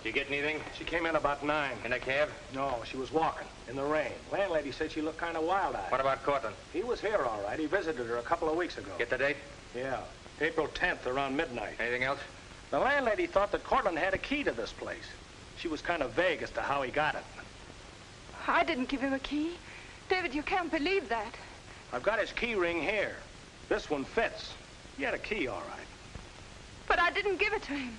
Did you get anything? She came in about 9. In a cab? No, she was walking in the rain. Landlady said she looked kind of wild-eyed. What about Cortland? He was here, all right. He visited her a couple of weeks ago. Get the date? Yeah, April 10th, around midnight. Anything else? The landlady thought that Cortland had a key to this place. She was kind of vague as to how he got it. I didn't give him a key. David, you can't believe that. I've got his key ring here. This one fits. He had a key, all right. But I didn't give it to him.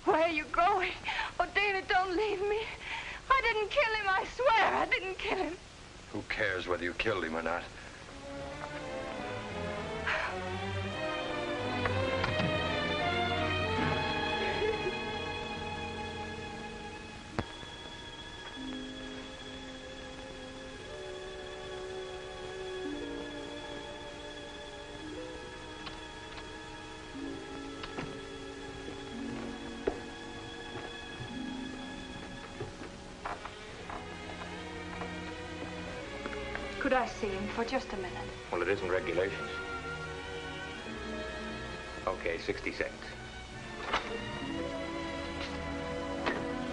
Where are you going? Oh, David, don't leave me. I didn't kill him, I swear. I didn't kill him. Who cares whether you killed him or not? Could I see him for just a minute? Well, it isn't regulations. Okay, 60 seconds.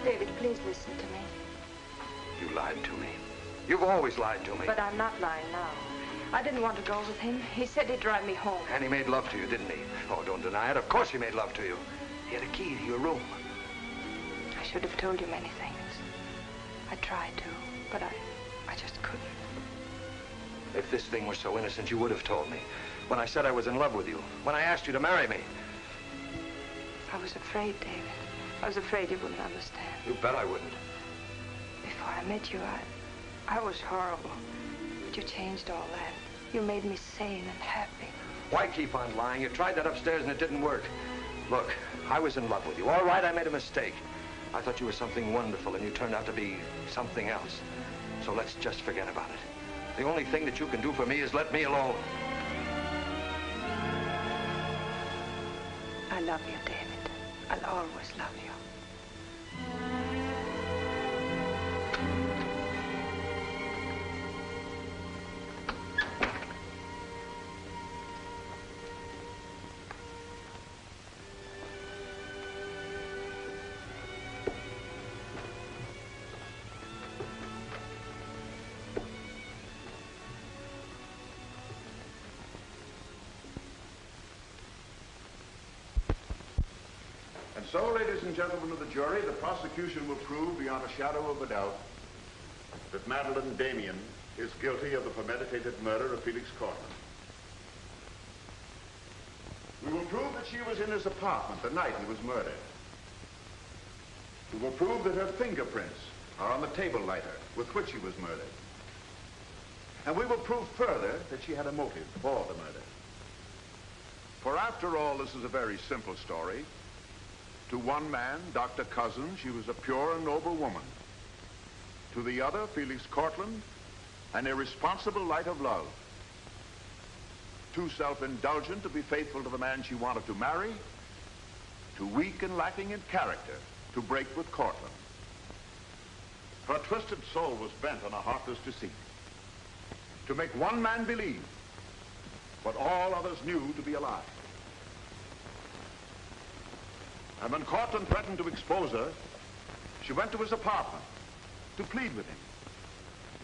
David, please listen to me. You lied to me. You've always lied to me. But I'm not lying now. I didn't want to go with him. He said he'd drive me home. And he made love to you, didn't he? Oh, don't deny it. Of course he made love to you. He had a key to your room. I should have told you many things. I tried to, but I just couldn't. If this thing were so innocent, you would have told me. When I said I was in love with you. When I asked you to marry me. I was afraid, David. I was afraid you wouldn't understand. You bet I wouldn't. Before I met you, I was horrible. But you changed all that. You made me sane and happy. Why keep on lying? You tried that upstairs and it didn't work. Look, I was in love with you. All right, I made a mistake. I thought you were something wonderful and you turned out to be something else. So let's just forget about it. The only thing that you can do for me is let me alone. I love you, David. I'll always love you. So, ladies and gentlemen of the jury, the prosecution will prove beyond a shadow of a doubt that Madeline Damien is guilty of the premeditated murder of Felix Cortland. We will prove that she was in his apartment the night he was murdered. We will prove that her fingerprints are on the table lighter with which he was murdered. And we will prove further that she had a motive for the murder. For after all, this is a very simple story. To one man, Dr. Cousins, she was a pure and noble woman. To the other, Felix Cortland, an irresponsible light of love. Too self-indulgent to be faithful to the man she wanted to marry. Too weak and lacking in character to break with Cortland. Her twisted soul was bent on a heartless deceit. To make one man believe what all others knew to be a lie. And when Cortland threatened to expose her, she went to his apartment to plead with him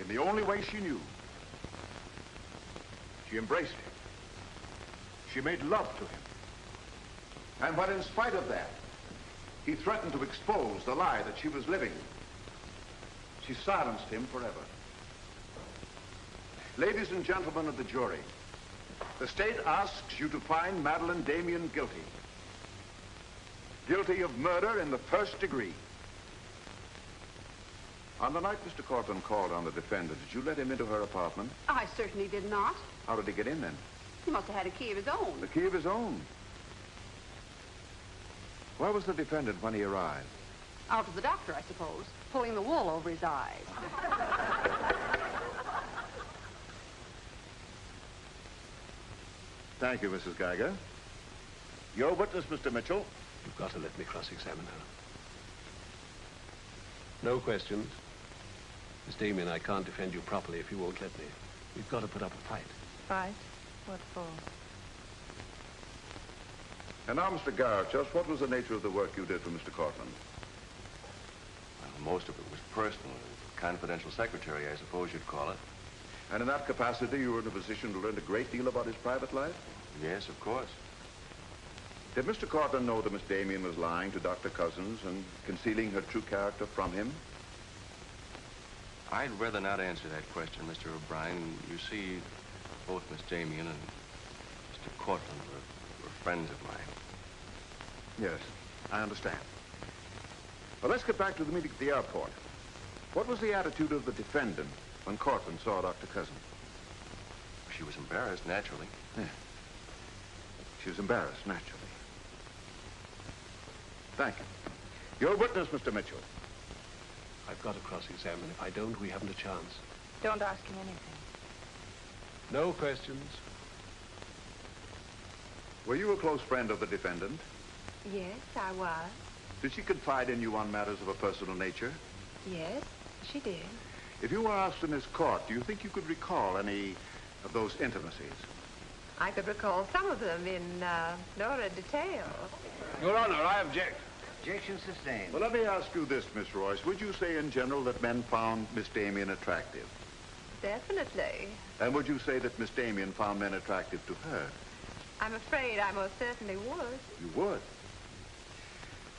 in the only way she knew. She embraced him. She made love to him. And when, in spite of that, he threatened to expose the lie that she was living, she silenced him forever. Ladies and gentlemen of the jury, the state asks you to find Madeline Damien guilty. Guilty of murder in the first degree. On the night Mr. Cortland called on the defendant, did you let him into her apartment? I certainly did not. How did he get in then? He must have had a key of his own. The key of his own? Where was the defendant when he arrived? Out with the doctor, I suppose, pulling the wool over his eyes. Thank you, Mrs. Geiger. Your witness, Mr. Mitchell. You've got to let me cross-examine her. No questions. Miss Damien, I can't defend you properly if you won't let me. We've got to put up a fight. Fight? What for? And now, Mr. Garrett, just what was the nature of the work you did for Mr. Cortland? Well, most of it was personal. Confidential secretary, I suppose you'd call it. And in that capacity, you were in a position to learn a great deal about his private life? Yes, of course. Did Mr. Cortland know that Miss Damien was lying to Dr. Cousins and concealing her true character from him? I'd rather not answer that question, Mr. O'Brien. You see, both Miss Damien and Mr. Cortland were friends of mine. Yes, I understand. Well, let's get back to the meeting at the airport. What was the attitude of the defendant when Cortland saw Dr. Cousins? She was embarrassed, naturally. Yeah. She was embarrassed, naturally. Thank you. Your witness, Mr. Mitchell. I've got to cross-examine. If I don't, we haven't a chance. Don't ask him anything. No questions. Were you a close friend of the defendant? Yes, I was. Did she confide in you on matters of a personal nature? Yes, she did. If you were asked in this court, do you think you could recall any of those intimacies? I could recall some of them in no detail. Your Honor, I object. Objection sustained. Well, let me ask you this, Miss Royce. Would you say in general that men found Miss Damien attractive? Definitely. And would you say that Miss Damien found men attractive to her? I'm afraid I most certainly would. You would?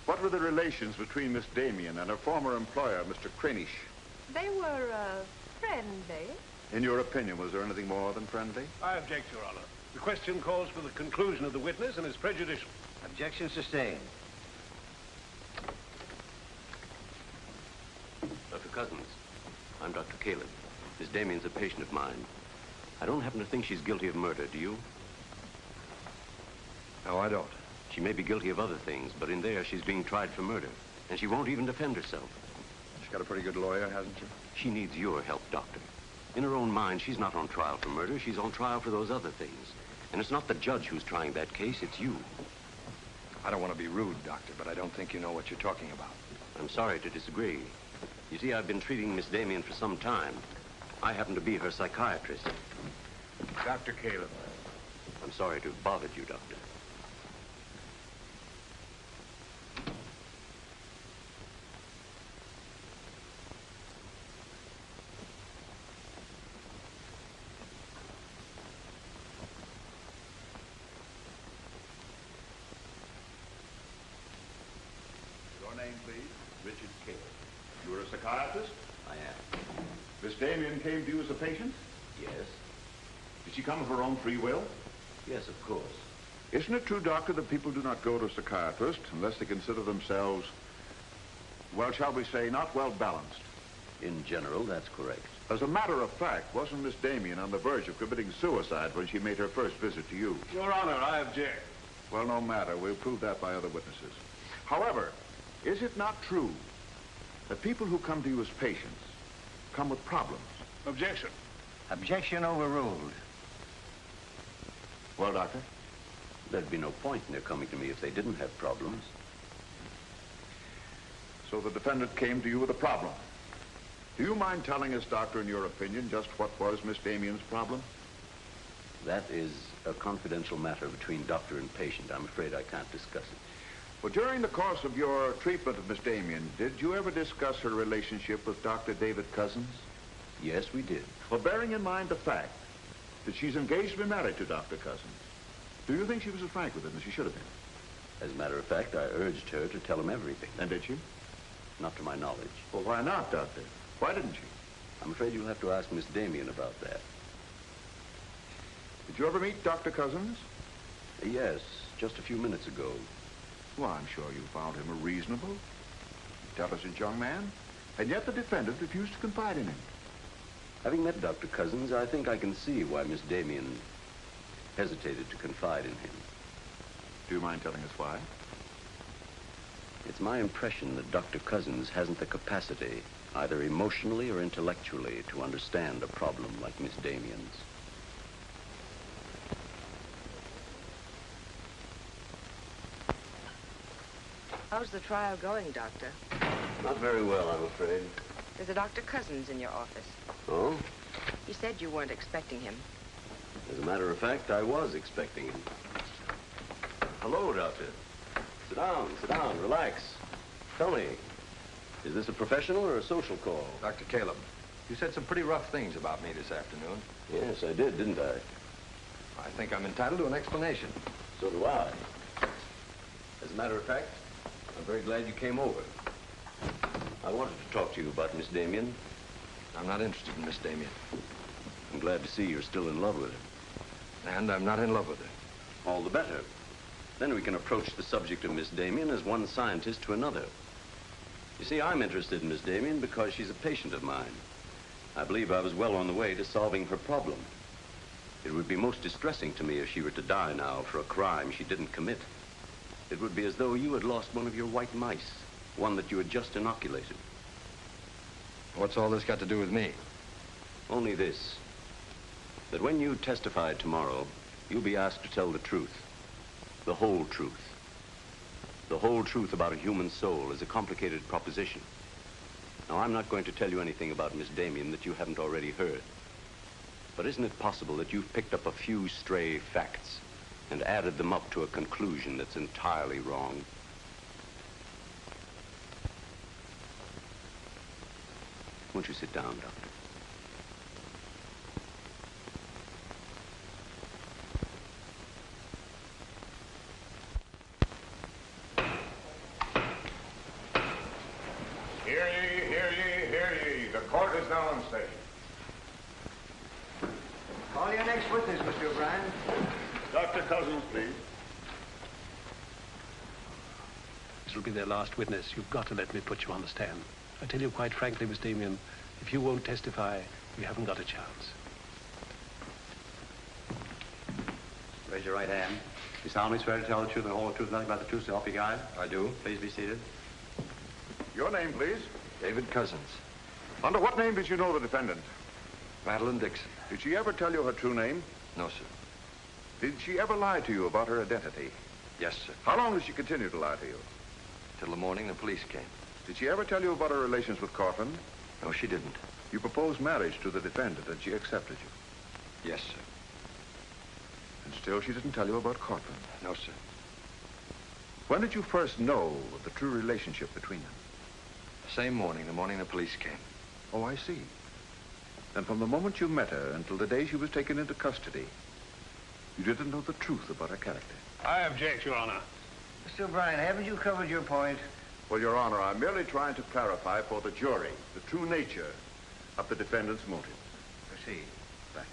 What were the relations between Miss Damien and her former employer, Mr. Kranish? They were friendly. In your opinion, was there anything more than friendly? I object, Your Honor. The question calls for the conclusion of the witness and is prejudicial. Objection sustained. Dr. Cousins, I'm Dr. Caleb. Miss Damien's a patient of mine. I don't happen to think she's guilty of murder, do you? No, I don't. She may be guilty of other things, but in there she's being tried for murder, and she won't even defend herself. got a pretty good lawyer, hasn't she? She needs your help, Doctor. In her own mind, she's not on trial for murder. She's on trial for those other things. And it's not the judge who's trying that case, it's you. I don't want to be rude, Doctor, but I don't think you know what you're talking about. I'm sorry to disagree. You see, I've been treating Miss Damien for some time. I happen to be her psychiatrist. Dr. Caleb. I'm sorry to have bothered you, Doctor. Your name, please? Richard Caleb. You're a psychiatrist? I am. Miss Damien came to you as a patient? Yes. Did she come of her own free will? Yes, of course. Isn't it true, Doctor, that people do not go to a psychiatrist unless they consider themselves, well, shall we say, not well balanced? In general, that's correct. As a matter of fact, wasn't Miss Damien on the verge of committing suicide when she made her first visit to you? Your Honor, I object. Well, no matter. We'll prove that by other witnesses. However, is it not true that people who come to you as patients come with problems? Objection. Objection overruled. Well, Doctor? There'd be no point in their coming to me if they didn't have problems. So the defendant came to you with a problem. Do you mind telling us, Doctor, in your opinion, just what was Miss Damien's problem? That is a confidential matter between doctor and patient. I'm afraid I can't discuss it. Well, during the course of your treatment of Miss Damien, did you ever discuss her relationship with Dr. David Cousins? Yes, we did. Well, bearing in mind the fact that she's engaged to be married to Dr. Cousins, do you think she was as frank with him as she should have been? As a matter of fact, I urged her to tell him everything. And did she? Not to my knowledge. Well, why not, Doctor? Why didn't she? I'm afraid you'll have to ask Miss Damien about that. Did you ever meet Dr. Cousins? Yes, just a few minutes ago. Well, I'm sure you found him a reasonable, intelligent young man, and yet the defendant refused to confide in him. Having met Dr. Cousins, I think I can see why Miss Damien hesitated to confide in him. Do you mind telling us why? It's my impression that Dr. Cousins hasn't the capacity, either emotionally or intellectually, to understand a problem like Miss Damien's. How's the trial going, Doctor? Not very well, I'm afraid. There's a Dr. Cousins in your office. Oh? He said you weren't expecting him. As a matter of fact, I was expecting him. Hello, Doctor. Sit down, relax. Tell me, is this a professional or a social call? Dr. Caleb, you said some pretty rough things about me this afternoon. Yes, I did, didn't I? I think I'm entitled to an explanation. So do I. As a matter of fact, I'm very glad you came over. I wanted to talk to you about Miss Damien. I'm not interested in Miss Damien. I'm glad to see you're still in love with her. And I'm not in love with her. All the better. Then we can approach the subject of Miss Damien as one scientist to another. You see, I'm interested in Miss Damien because she's a patient of mine. I believe I was well on the way to solving her problem. It would be most distressing to me if she were to die now for a crime she didn't commit. It would be as though you had lost one of your white mice, one that you had just inoculated. What's all this got to do with me? Only this, that when you testify tomorrow, you'll be asked to tell the truth, the whole truth. The whole truth about a human soul is a complicated proposition. Now, I'm not going to tell you anything about Miss Damien that you haven't already heard. But isn't it possible that you've picked up a few stray facts and added them up to a conclusion that's entirely wrong? Won't you sit down, Doctor? Hear ye, hear ye, hear ye. The court is now in session. Call your next witness, Mr. O'Brien. Dr. Cousins, please. This will be their last witness. You've got to let me put you on the stand. I tell you quite frankly, Miss Damien, if you won't testify, we haven't got a chance. Raise your right hand. You solemnly swear to tell the truth and the whole truth, nothing but the truth, so help you God? I do. Please be seated. Your name, please. David Cousins. Under what name did you know the defendant? Madeline Dixon. Did she ever tell you her true name? No, sir. Did she ever lie to you about her identity? Yes, sir. How long did she continue to lie to you? Till the morning the police came. Did she ever tell you about her relations with Cortland? No, she didn't. You proposed marriage to the defendant and she accepted you? Yes, sir. And still she didn't tell you about Cortland? No, sir. When did you first know of the true relationship between them? The same morning, the morning the police came. Oh, I see. Then from the moment you met her until the day she was taken into custody, you didn't know the truth about her character. I object, Your Honor. Mr. O'Brien, haven't you covered your point? Well, Your Honor, I'm merely trying to clarify for the jury the true nature of the defendant's motive. Proceed. Thank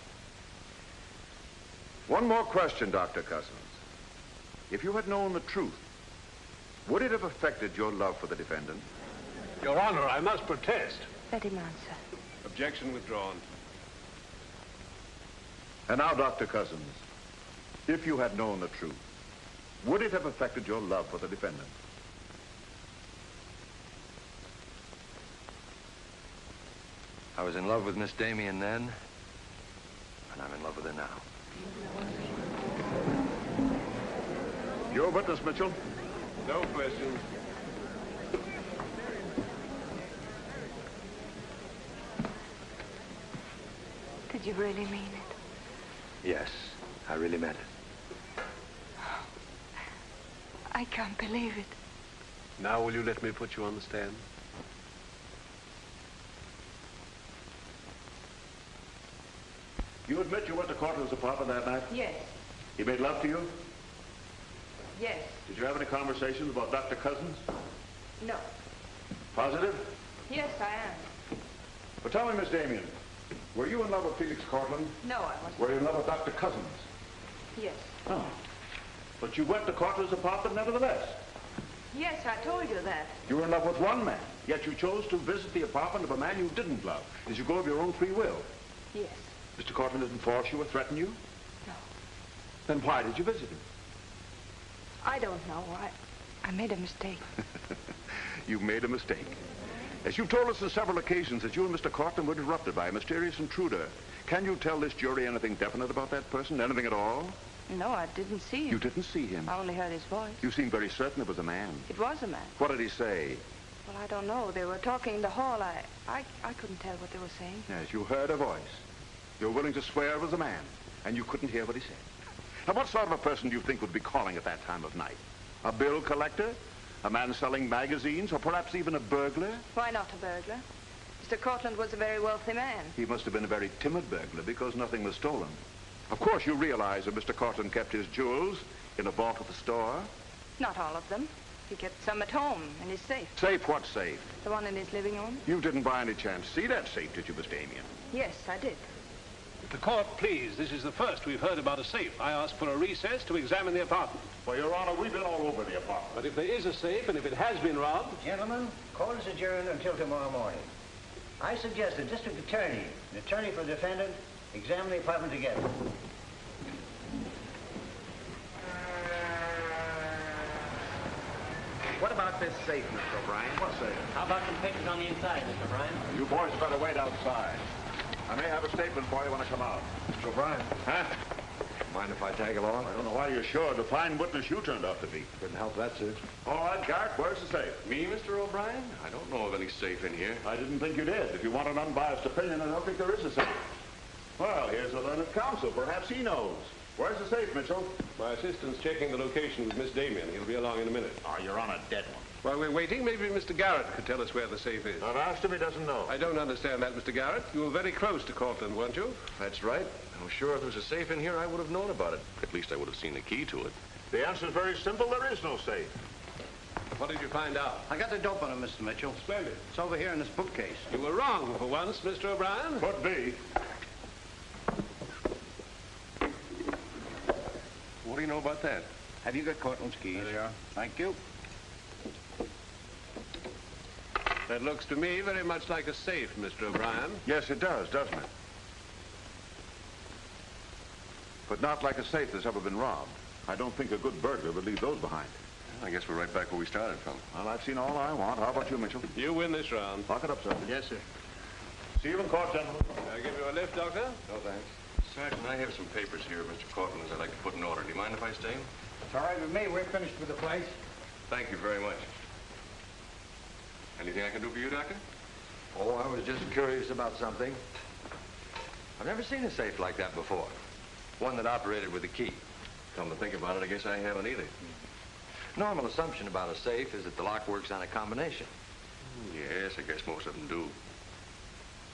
you. One more question, Dr. Cousins. If you had known the truth, would it have affected your love for the defendant? Your Honor, I must protest. Let him answer. Objection withdrawn. And now, Dr. Cousins, if you had known the truth, would it have affected your love for the defendant? I was in love with Miss Damien then, and I'm in love with her now. Your witness, Mitchell? No questions. Did you really mean it? Yes, I really meant it. I can't believe it. Now will you let me put you on the stand? You admit you went to Cortland's apartment that night? Yes. He made love to you? Yes. Did you have any conversations about Dr. Cousins? No. Positive? Yes, I am. But tell me, Miss Damien, were you in love with Felix Cortland? No, I wasn't. Were you in love with Dr. Cousins? Yes. Oh. But you went to Cortland's apartment nevertheless. Yes, I told you that. You were in love with one man, yet you chose to visit the apartment of a man you didn't love. Did you go of your own free will? Yes. Mr. Cortland didn't force you or threaten you? No. Then why did you visit him? I don't know. I made a mistake. You made a mistake. As you told us on several occasions that you and Mr. Cortland were interrupted by a mysterious intruder. Can you tell this jury anything definite about that person? Anything at all? No, I didn't see him. You didn't see him? I only heard his voice. You seem very certain it was a man. It was a man. What did he say? Well, I don't know. They were talking in the hall. I couldn't tell what they were saying. Yes, you heard a voice. You're willing to swear it was a man, and you couldn't hear what he said. Now, what sort of a person do you think would be calling at that time of night? A bill collector? A man selling magazines? Or perhaps even a burglar? Why not a burglar? Mr. Cortland was a very wealthy man. He must have been a very timid burglar because nothing was stolen. Of course, you realize that Mr. Cortland kept his jewels in a vault at the store? Not all of them. He kept some at home in his safe. Safe? What safe? The one in his living room? You didn't by any chance see that safe, did you, Miss Damien? Yes, I did. The court, please. This is the first we've heard about a safe. I asked for a recess to examine the apartment. Well, Your Honor, we've been all over the apartment. But if there is a safe and if it has been robbed... Gentlemen, court is adjourned until tomorrow morning. I suggest the district attorney, the attorney for the defendant, examine the apartment together. What about this safe, Mr. O'Brien? What safe? How about some papers on the inside, Mr. O'Brien? You boys better wait outside. I may have a statement for you when I come out. Mr. O'Brien. Huh? Mind if I tag along? I don't know why you're sure. The fine witness you turned out to be. Couldn't help that, sir. All right, Garrett, where's the safe? Me, Mr. O'Brien? I don't know of any safe in here. I didn't think you did. If you want an unbiased opinion, I don't think there is a safe. Well, here's the learned counsel. Perhaps he knows. Where's the safe, Mitchell? My assistant's checking the location with Miss Damien. He'll be along in a minute. Oh, you're on a dead one. While we're waiting, maybe Mr. Garrett could tell us where the safe is. I've asked him, he doesn't know. I don't understand that, Mr. Garrett. You were very close to Cortland, weren't you? That's right. I'm sure if there was a safe in here, I would have known about it. At least I would have seen the key to it. The answer's very simple. There is no safe. What did you find out? I got the dope on him, Mr. Mitchell. Splendid. It's over here in this bookcase. You were wrong for once, Mr. O'Brien. Could be. What do you know about that? Have you got Cortland's keys? There they are. Thank you. That looks to me very much like a safe, Mr. O'Brien. Yes, it does, doesn't it? But not like a safe that's ever been robbed. I don't think a good burglar would leave those behind. I guess we're right back where we started from. Well, I've seen all I want. How about you, Mitchell? You win this round. Lock it up, sir. Yes, sir. See you in court, gentlemen. I'll give you a lift, Doctor. No, thanks. Sergeant, I have some papers here, Mr. Cortland's I'd like to put in order. Do you mind if I stay? It's all right with me. We're finished with the place. Thank you very much. Anything I can do for you, Doctor? Oh, I was just curious about something. I've never seen a safe like that before. One that operated with a key. Come to think about it, I guess I haven't either. Normal assumption about a safe is that the lock works on a combination. Yes, I guess most of them do.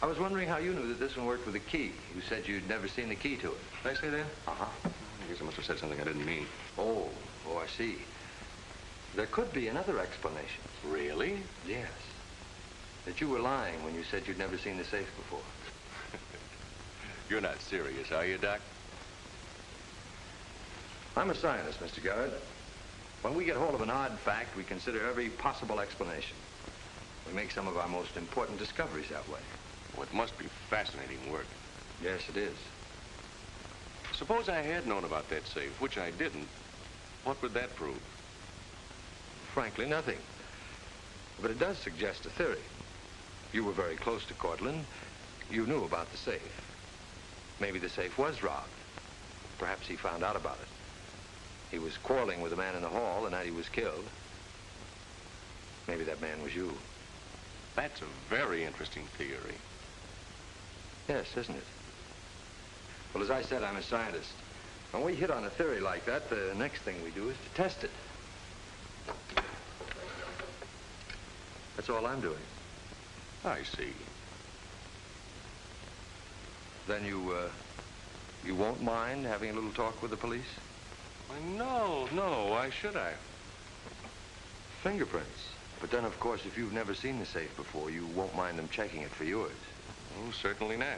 I was wondering how you knew that this one worked with a key. You said you'd never seen the key to it. Did I say that? Uh-huh. I guess I must have said something I didn't mean. Oh, I see. There could be another explanation. Really? Yes. That you were lying when you said you'd never seen the safe before. You're not serious, are you, Doc? I'm a scientist, Mr. Garrett. When we get hold of an odd fact, we consider every possible explanation. We make some of our most important discoveries that way. Well, it must be fascinating work. Yes, it is. Suppose I had known about that safe, which I didn't. What would that prove? Frankly, nothing. But it does suggest a theory. You were very close to Cortland. You knew about the safe. Maybe the safe was robbed. Perhaps he found out about it. He was quarreling with a man in the hall the night he was killed. Maybe that man was you. That's a very interesting theory. Yes, isn't it? Well, as I said, I'm a scientist. When we hit on a theory like that, the next thing we do is to test it. That's all I'm doing. I see. Then you won't mind having a little talk with the police? Why, no. Why should I? Fingerprints. But then, of course, if you've never seen the safe before, you won't mind them checking it for yours. Oh, certainly not.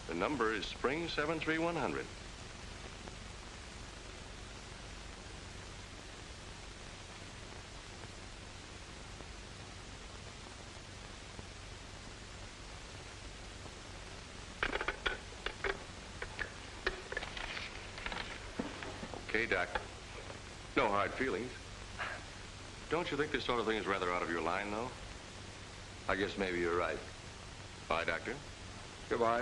The number is Spring 73100. Okay, Doc. No hard feelings. Don't you think this sort of thing is rather out of your line, though? I guess maybe you're right. Bye, Doctor. Goodbye.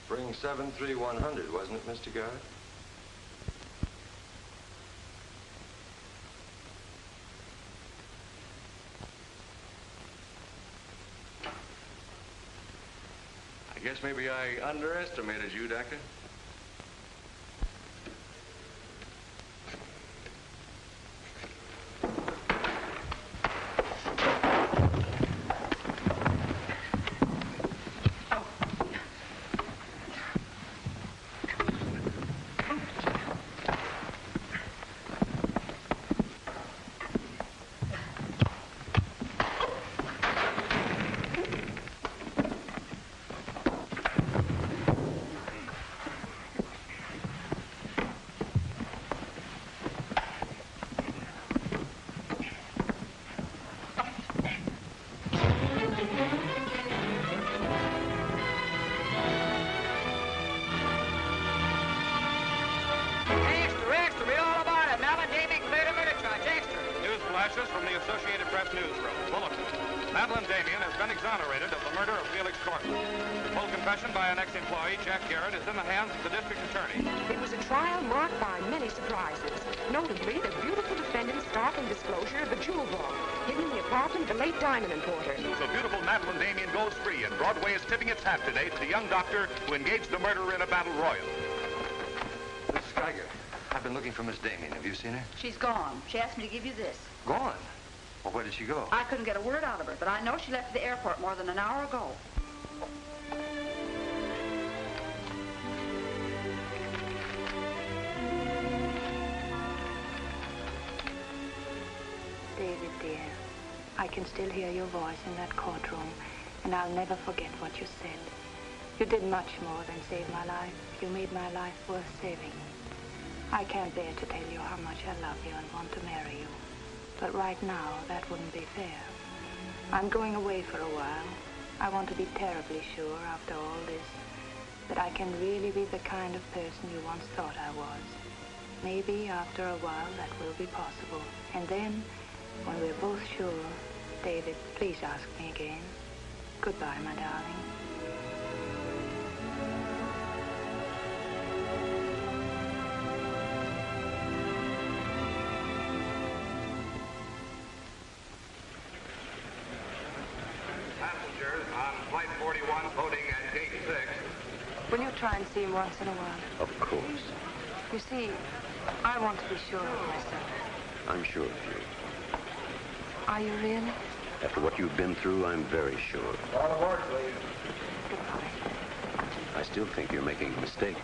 Spring 73100, wasn't it, Mr. Garrett? I guess maybe I underestimated you, Doctor. From the Associated Press newsroom. Bulletin. Madeline Damien has been exonerated of the murder of Felix Cortland. The full confession by an ex-employee, Jack Garrett, is in the hands of the district attorney. It was a trial marked by many surprises. Notably, the beautiful defendant's startling disclosure of the jewel vault hidden in the apartment of the late diamond importer. So beautiful Madeline Damien goes free, and Broadway is tipping its hat today to the young doctor who engaged the murderer in a battle royal. Miss Geiger, I've been looking for Miss Damien. Have you seen her? She's gone. She asked me to give you this. Gone? Well, where did she go? I couldn't get a word out of her, but I know she left the airport more than an hour ago. I can still hear your voice in that courtroom, and I'll never forget what you said. You did much more than save my life. You made my life worth saving. I can't bear to tell you how much I love you and want to marry you. But right now, that wouldn't be fair. I'm going away for a while. I want to be terribly sure, after all this, that I can really be the kind of person you once thought I was. Maybe after a while that will be possible. And then, when we're both sure, David, please ask me again. Goodbye, my darling. Passengers on Flight 41 boarding at Gate 6. Will you try and see him once in a while? Of course. You see, I want to be sure of myself. I'm sure of you. Are you really? After what you've been through, I'm very sure. All aboard, please. Goodbye. I still think you're making a mistake.